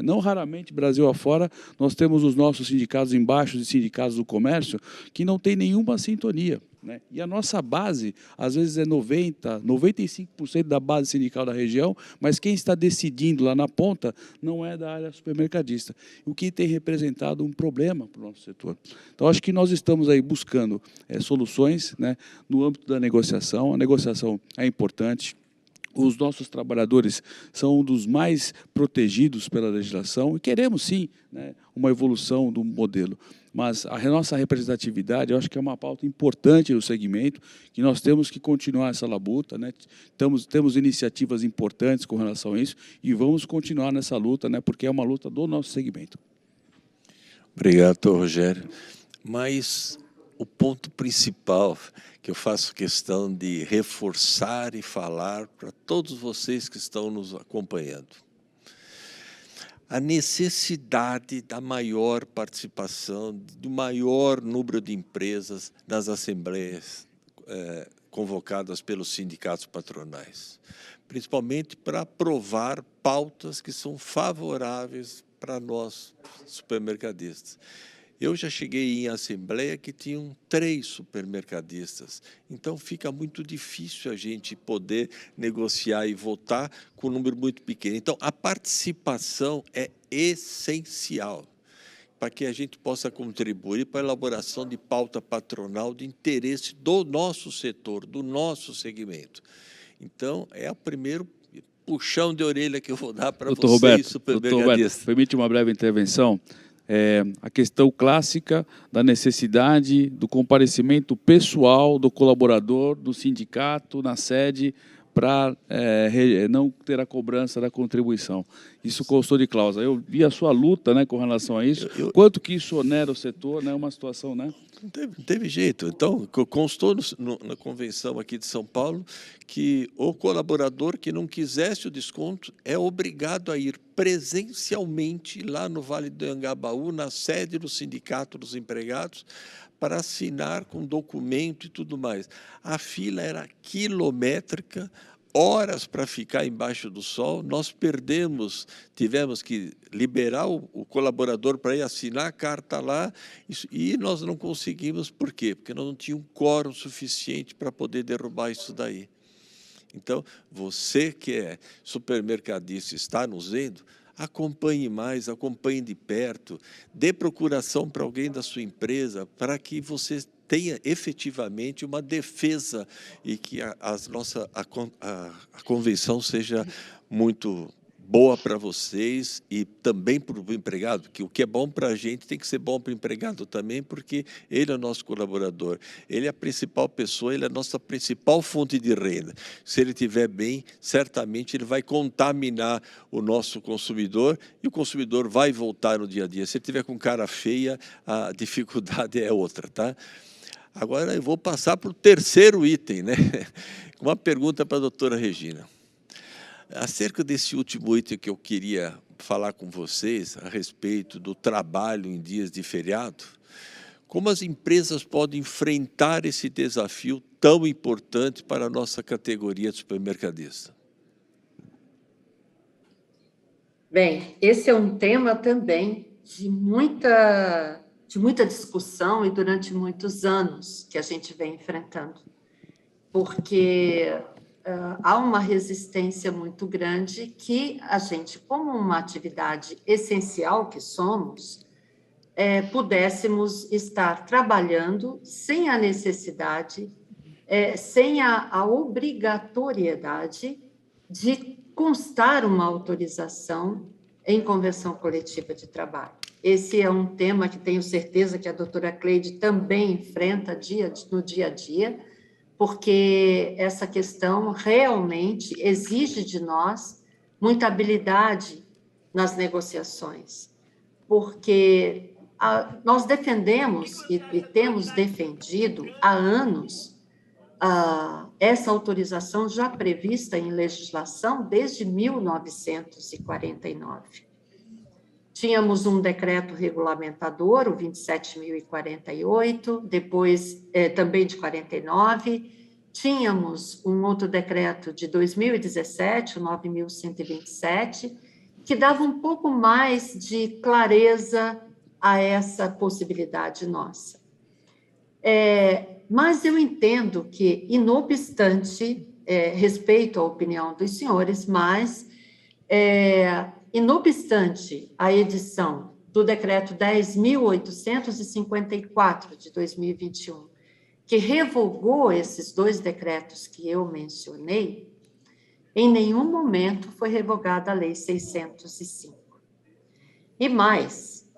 Não raramente, Brasil afora, nós temos os nossos sindicatos embaixo de sindicatos do comércio que não tem nenhuma sintonia, né? E a nossa base, às vezes, é 95% da base sindical da região, mas quem está decidindo lá na ponta não é da área supermercadista, o que tem representado um problema para o nosso setor. Então, acho que nós estamos aí buscando soluções, né, no âmbito da negociação. A negociação é importante. Os nossos trabalhadores são um dos mais protegidos pela legislação e queremos, sim, né, uma evolução do modelo. Mas a nossa representatividade, eu acho que é uma pauta importante no segmento, que nós temos que continuar essa labuta, né? Temos iniciativas importantes com relação a isso e vamos continuar nessa luta, né, porque é uma luta do nosso segmento. Obrigado, doutor Rogério. Mas o ponto principal que eu faço questão de reforçar e falar para todos vocês que estão nos acompanhando. A necessidade da maior participação, do maior número de empresas nas assembleias convocadas pelos sindicatos patronais, principalmente para aprovar pautas que são favoráveis para nós, supermercadistas. Eu já cheguei em assembleia que tinham 3 supermercadistas, então fica muito difícil a gente poder negociar e votar com um número muito pequeno. Então, a participação é essencial para que a gente possa contribuir para a elaboração de pauta patronal de interesse do nosso setor, do nosso segmento. Então, é o primeiro puxão de orelha que eu vou dar para vocês, Roberto, supermercadistas. Permite uma breve intervenção? A questão clássica da necessidade do comparecimento pessoal do colaborador, do sindicato, na sede, para não ter a cobrança da contribuição. Isso constou de cláusula. Eu vi a sua luta, né, com relação a isso. Quanto que isso onera o setor, né, uma situação, né? Não teve jeito. Então, constou na convenção aqui de São Paulo que o colaborador que não quisesse o desconto é obrigado a ir presencialmente lá no Vale do Anhangabaú, na sede do Sindicato dos Empregados, para assinar com documento e tudo mais. A fila era quilométrica, horas para ficar embaixo do sol. Nós tivemos que liberar o colaborador para ir assinar a carta lá, e nós não conseguimos. Por quê? Porque nós não tínhamos um quórum suficiente para poder derrubar isso daí. Então, você que é supermercadista, está nos vendo, acompanhe mais, acompanhe de perto, dê procuração para alguém da sua empresa, para que você tenha efetivamente uma defesa e que a convenção seja muito boa para vocês e também para o empregado, que o que é bom para a gente tem que ser bom para o empregado também, porque ele é o nosso colaborador, ele é a principal pessoa, ele é a nossa principal fonte de renda. Se ele estiver bem, certamente ele vai contaminar o nosso consumidor e o consumidor vai voltar no dia a dia. Se ele estiver com cara feia, a dificuldade é outra, tá? Agora eu vou passar para o terceiro item, né? Uma pergunta para a doutora Regina. Acerca desse último item que eu queria falar com vocês, a respeito do trabalho em dias de feriado, como as empresas podem enfrentar esse desafio tão importante para a nossa categoria de supermercadista? Bem, esse é um tema também de muita discussão e durante muitos anos que a gente vem enfrentando, porque há uma resistência muito grande que a gente, como uma atividade essencial que somos, pudéssemos estar trabalhando sem a necessidade, sem a obrigatoriedade de constar uma autorização em convenção coletiva de trabalho. Esse é um tema que tenho certeza que a doutora Cleide também enfrenta no dia a dia, porque essa questão realmente exige de nós muita habilidade nas negociações, porque nós defendemos e temos defendido há anos essa autorização já prevista em legislação desde 1949. Tínhamos um decreto regulamentador, o 27.048, depois também de 49. Tínhamos um outro decreto de 2017, o 9.127, que dava um pouco mais de clareza a essa possibilidade nossa. Mas eu entendo que, inobstante, respeito à opinião dos senhores, mas inobstante a edição do decreto 10.854 de 2021, que revogou esses 2 decretos que eu mencionei, em nenhum momento foi revogada a Lei 605. E mais,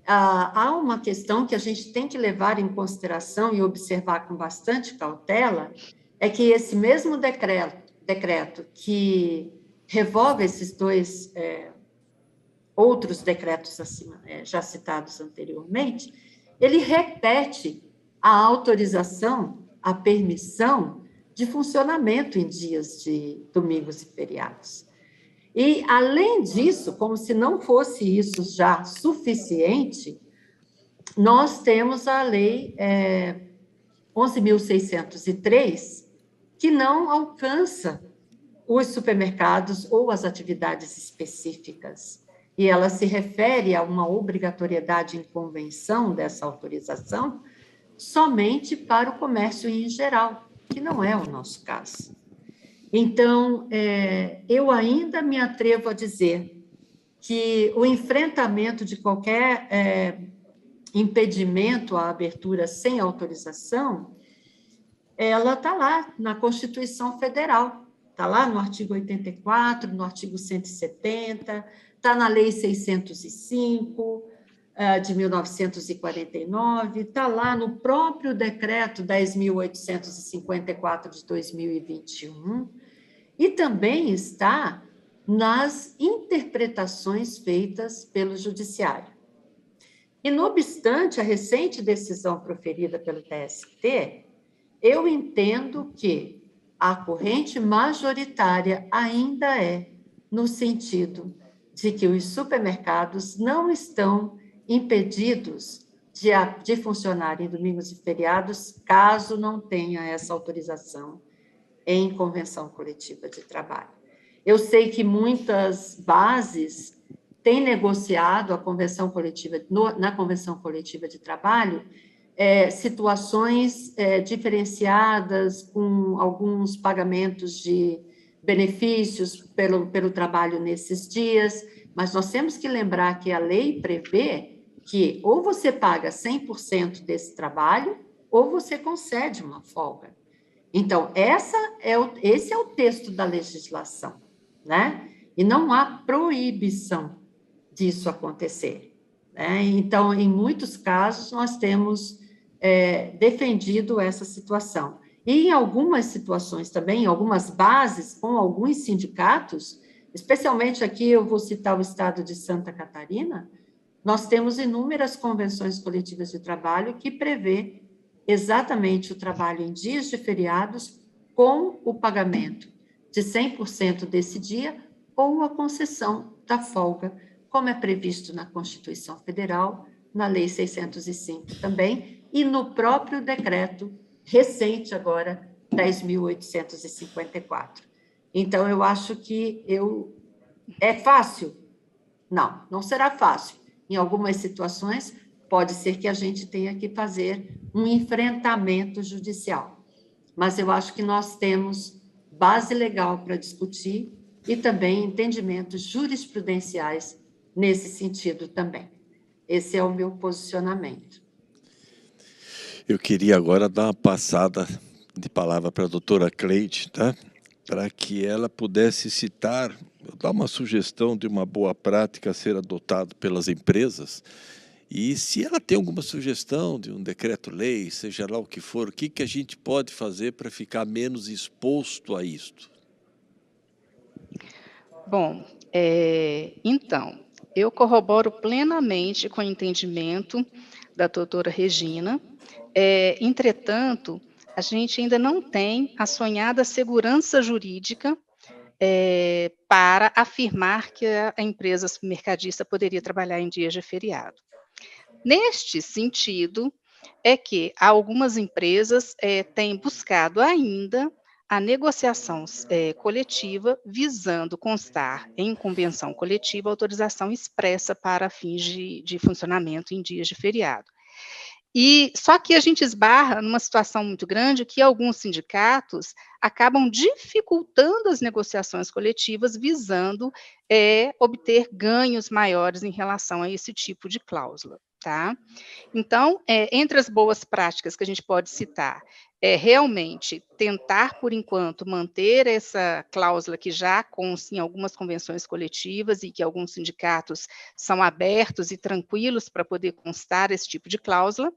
há uma questão que a gente tem que levar em consideração e observar com bastante cautela, é que esse mesmo decreto que revoga esses dois outros decretos acima, já citados anteriormente, ele repete a autorização, a permissão de funcionamento em dias de domingos e feriados. E, além disso, como se não fosse isso já suficiente, nós temos a Lei 11.603, que não alcança os supermercados ou as atividades específicas. E ela se refere a uma obrigatoriedade em convenção dessa autorização somente para o comércio em geral, que não é o nosso caso. Então, eu ainda me atrevo a dizer que o enfrentamento de qualquer impedimento à abertura sem autorização, ela está lá na Constituição Federal, está lá no artigo 84, no artigo 170, está na Lei 605, de 1949, está lá no próprio Decreto 10.854 de 2021, e também está nas interpretações feitas pelo Judiciário. E, não obstante a recente decisão proferida pelo TST, eu entendo que a corrente majoritária ainda é no sentido de que os supermercados não estão impedidos de funcionar em domingos e feriados, caso não tenha essa autorização em convenção coletiva de trabalho. Eu sei que muitas bases têm negociado a convenção coletiva, na convenção coletiva de trabalho, situações diferenciadas, com alguns pagamentos de benefícios pelo trabalho nesses dias, mas nós temos que lembrar que a lei prevê que ou você paga 100% desse trabalho, ou você concede uma folga. Então, esse é o texto da legislação, né? E não há proibição disso acontecer, né? Então, em muitos casos, nós temos defendido essa situação. E em algumas situações também, em algumas bases, com alguns sindicatos, especialmente aqui eu vou citar o estado de Santa Catarina, nós temos inúmeras convenções coletivas de trabalho que prevê exatamente o trabalho em dias de feriados com o pagamento de 100% desse dia ou a concessão da folga, como é previsto na Constituição Federal, na Lei 605 também, e no próprio decreto recente agora, 10.854. Então, eu acho que é fácil? Não, não será fácil. Em algumas situações, pode ser que a gente tenha que fazer um enfrentamento judicial. Mas eu acho que nós temos base legal para discutir e também entendimentos jurisprudenciais nesse sentido também. Esse é o meu posicionamento. Eu queria agora dar uma passada de palavra para a doutora Cleide, tá? Para que ela pudesse citar, dar uma sugestão de uma boa prática a ser adotada pelas empresas. E se ela tem alguma sugestão de um decreto-lei, seja lá o que for, o que a gente pode fazer para ficar menos exposto a isto? Bom, então, eu corroboro plenamente com o entendimento da doutora Regina. Entretanto, a gente ainda não tem a sonhada segurança jurídica para afirmar que a empresa mercadista poderia trabalhar em dias de feriado. Neste sentido, é que algumas empresas têm buscado ainda a negociação coletiva, visando constar em convenção coletiva autorização expressa para fins de funcionamento em dias de feriado. E só que a gente esbarra numa situação muito grande que alguns sindicatos acabam dificultando as negociações coletivas, visando obter ganhos maiores em relação a esse tipo de cláusula. tá? Então, entre as boas práticas que a gente pode citar, é realmente tentar, por enquanto, manter essa cláusula que já consta em algumas convenções coletivas e que alguns sindicatos são abertos e tranquilos para poder constar esse tipo de cláusula,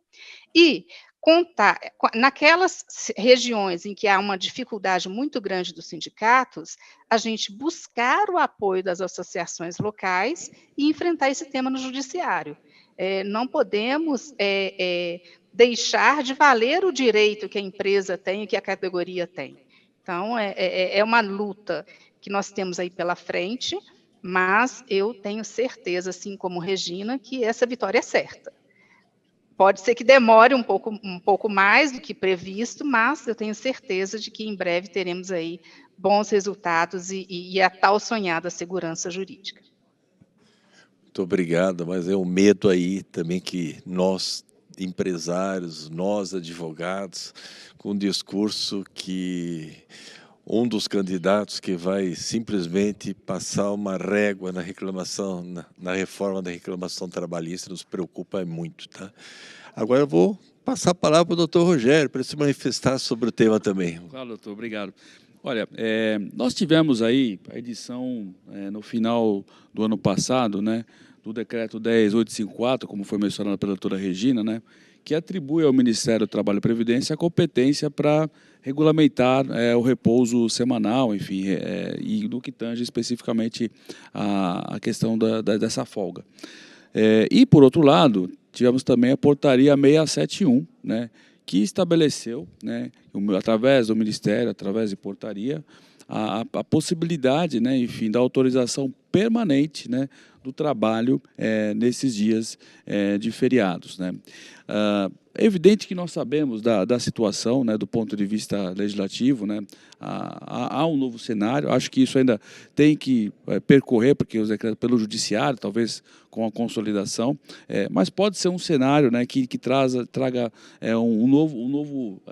e contar, naquelas regiões em que há uma dificuldade muito grande dos sindicatos, a gente buscar o apoio das associações locais e enfrentar esse tema no judiciário. Não podemos deixar de valer o direito que a empresa tem e que a categoria tem. Então, é uma luta que nós temos aí pela frente, mas eu tenho certeza, assim como Regina, que essa vitória é certa. Pode ser que demore um pouco mais do que previsto, mas eu tenho certeza de que em breve teremos aí bons resultados e a tal sonhada segurança jurídica. Muito obrigado, mas é um medo aí também que nós, empresários, nós, advogados, com um discurso que um dos candidatos que vai simplesmente passar uma régua na reclamação, na reforma da reclamação trabalhista, nos preocupa muito, tá? Agora eu vou passar a palavra para o doutor Rogério, para ele se manifestar sobre o tema também. Claro, doutor, obrigado. Olha, nós tivemos aí a edição no final do ano passado, né, do decreto 10.854, como foi mencionado pela doutora Regina, né, que atribui ao Ministério do Trabalho e Previdência a competência para regulamentar o repouso semanal, enfim, e no que tange especificamente a questão dessa folga. E, por outro lado, tivemos também a portaria 671, né, que estabeleceu, né, através do Ministério, através de portaria, a possibilidade, né, enfim, da autorização permanente, né, do trabalho nesses dias de feriados, né. É evidente que nós sabemos da situação, né, do ponto de vista legislativo, né, há um novo cenário, acho que isso ainda tem que percorrer, porque os decretos pelo judiciário, talvez com a consolidação, mas pode ser um cenário, né, que traga um novo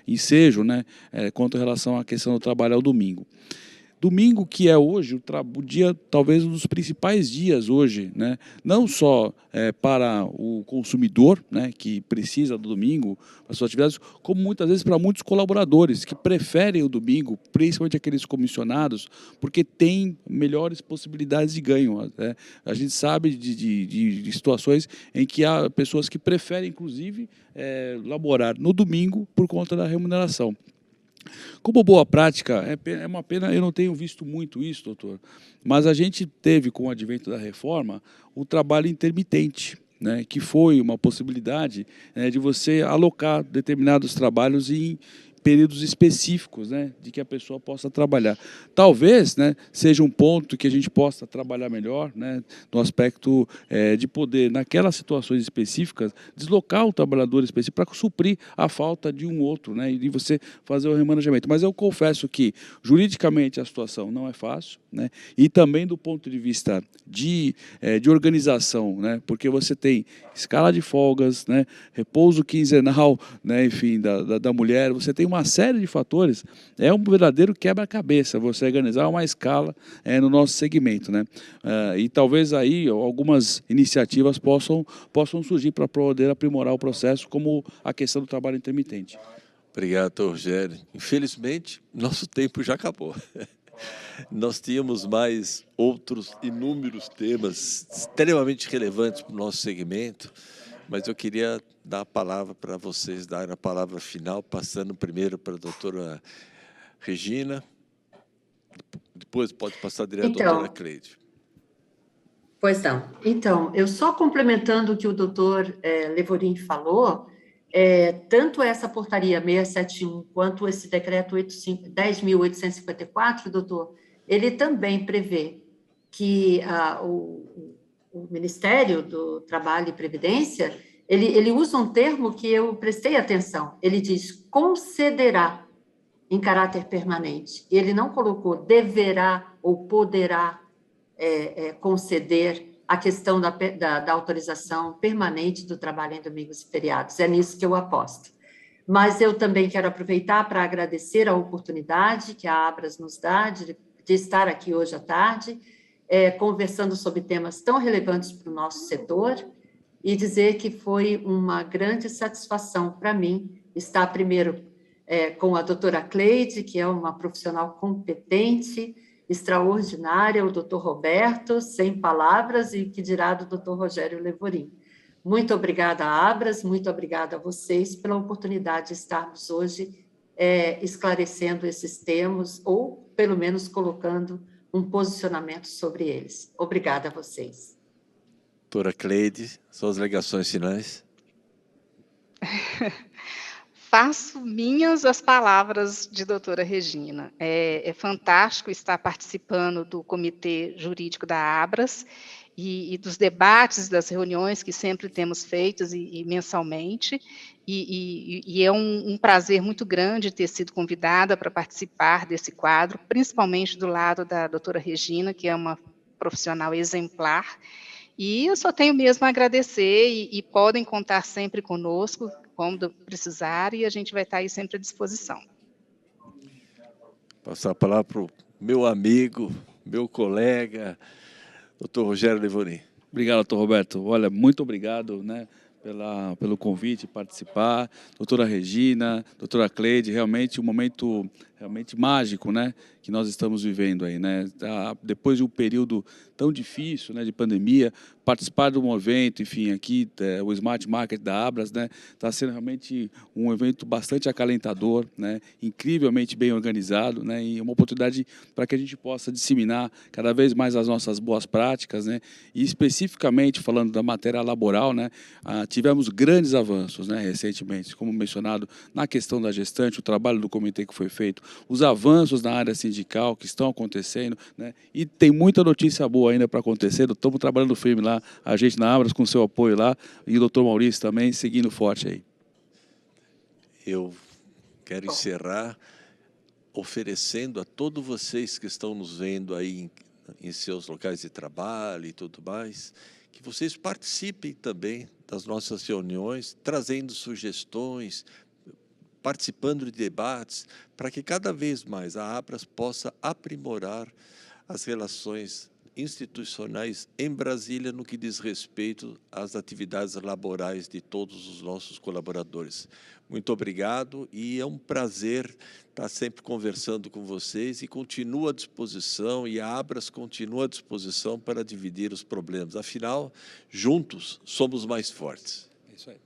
ensejo, né, quanto em relação à questão do trabalho ao domingo. Domingo, que é hoje o dia, talvez um dos principais dias hoje, né? Não só para o consumidor, né, que precisa do domingo para suas atividades, como muitas vezes para muitos colaboradores que preferem o domingo, principalmente aqueles comissionados, porque tem melhores possibilidades de ganho, né? A gente sabe de situações em que há pessoas que preferem, inclusive, laborar no domingo por conta da remuneração. Como boa prática, é uma pena, eu não tenho visto muito isso, doutor, mas a gente teve, com o advento da reforma, o trabalho intermitente, né, que foi uma possibilidade de você alocar determinados trabalhos em períodos específicos, né, de que a pessoa possa trabalhar. Talvez, né, seja um ponto que a gente possa trabalhar melhor, né, no aspecto de poder, naquelas situações específicas, deslocar o trabalhador específico para suprir a falta de um outro, né, e você fazer o remanejamento. Mas eu confesso que, juridicamente, a situação não é fácil, né, e também do ponto de vista de organização, né, porque você tem escala de folgas, né, repouso quinzenal, né, enfim, da mulher, você tem uma série de fatores, é um verdadeiro quebra-cabeça você organizar uma escala no nosso segmento, né? E talvez aí algumas iniciativas possam surgir para poder aprimorar o processo, como a questão do trabalho intermitente. Obrigado, doutor Rogério. Infelizmente, nosso tempo já acabou. Nós tínhamos mais outros inúmeros temas extremamente relevantes para o nosso segmento, mas eu queria dar a palavra para vocês, dar a palavra final, passando primeiro para a doutora Regina, depois pode passar direto à doutora Cleide. Pois não. Então, eu só complementando o que o doutor Levorin falou, tanto essa portaria 671 quanto esse decreto 10.854, doutor, ele também prevê que o Ministério do Trabalho e Previdência, ele usa um termo que eu prestei atenção, ele diz concederá em caráter permanente, ele não colocou deverá ou poderá conceder a questão da autorização permanente do trabalho em domingos e feriados, é nisso que eu aposto. Mas eu também quero aproveitar para agradecer a oportunidade que a Abras nos dá de estar aqui hoje à tarde, conversando sobre temas tão relevantes para o nosso setor. e dizer que foi uma grande satisfação para mim estar primeiro com a doutora Cleide, que é uma profissional competente, extraordinária, o doutor Roberto, sem palavras, e que dirá do doutor Rogério Levorim. Muito obrigada, Abras, muito obrigada a vocês pela oportunidade de estarmos hoje esclarecendo esses temas, ou pelo menos colocando um posicionamento sobre eles. Obrigada a vocês. Doutora Cleide, suas alegações finais. Faço minhas as palavras de doutora Regina. É fantástico estar participando do Comitê Jurídico da Abras e dos debates, das reuniões que sempre temos feitas e mensalmente, e é um prazer muito grande ter sido convidada para participar desse quadro, principalmente do lado da doutora Regina, que é uma profissional exemplar, e eu só tenho mesmo a agradecer, e podem contar sempre conosco, quando precisar, e a gente vai estar aí sempre à disposição. Passar a palavra para o meu amigo, meu colega, doutor Rogério Levorim. Obrigado, doutor Roberto. Olha, muito obrigado, né, pelo convite, participar. Doutora Regina, doutora Cleide, realmente um momento realmente mágico, né, que nós estamos vivendo aí, né? Depois de um período tão difícil, né, de pandemia, participar de um evento, enfim, aqui o Smart Market da Abras, né, está sendo realmente um evento bastante acalentador, né, incrivelmente bem organizado, né, e uma oportunidade para que a gente possa disseminar cada vez mais as nossas boas práticas, né, e especificamente falando da matéria laboral, né, tivemos grandes avanços, né, recentemente, como mencionado na questão da gestante, o trabalho do comitê que foi feito, os avanços na área sindical que estão acontecendo, né, e tem muita notícia boa ainda para acontecer. Estamos trabalhando firme lá, a gente na Abras, com seu apoio lá, e o doutor Maurício também, seguindo forte aí. Eu quero encerrar oferecendo a todos vocês que estão nos vendo aí em seus locais de trabalho e tudo mais, que vocês participem também das nossas reuniões, trazendo sugestões, participando de debates, para que cada vez mais a Abras possa aprimorar as relações institucionais em Brasília no que diz respeito às atividades laborais de todos os nossos colaboradores. Muito obrigado e é um prazer estar sempre conversando com vocês e continuo à disposição, e a Abras continua à disposição para dividir os problemas. Afinal, juntos somos mais fortes. É isso aí.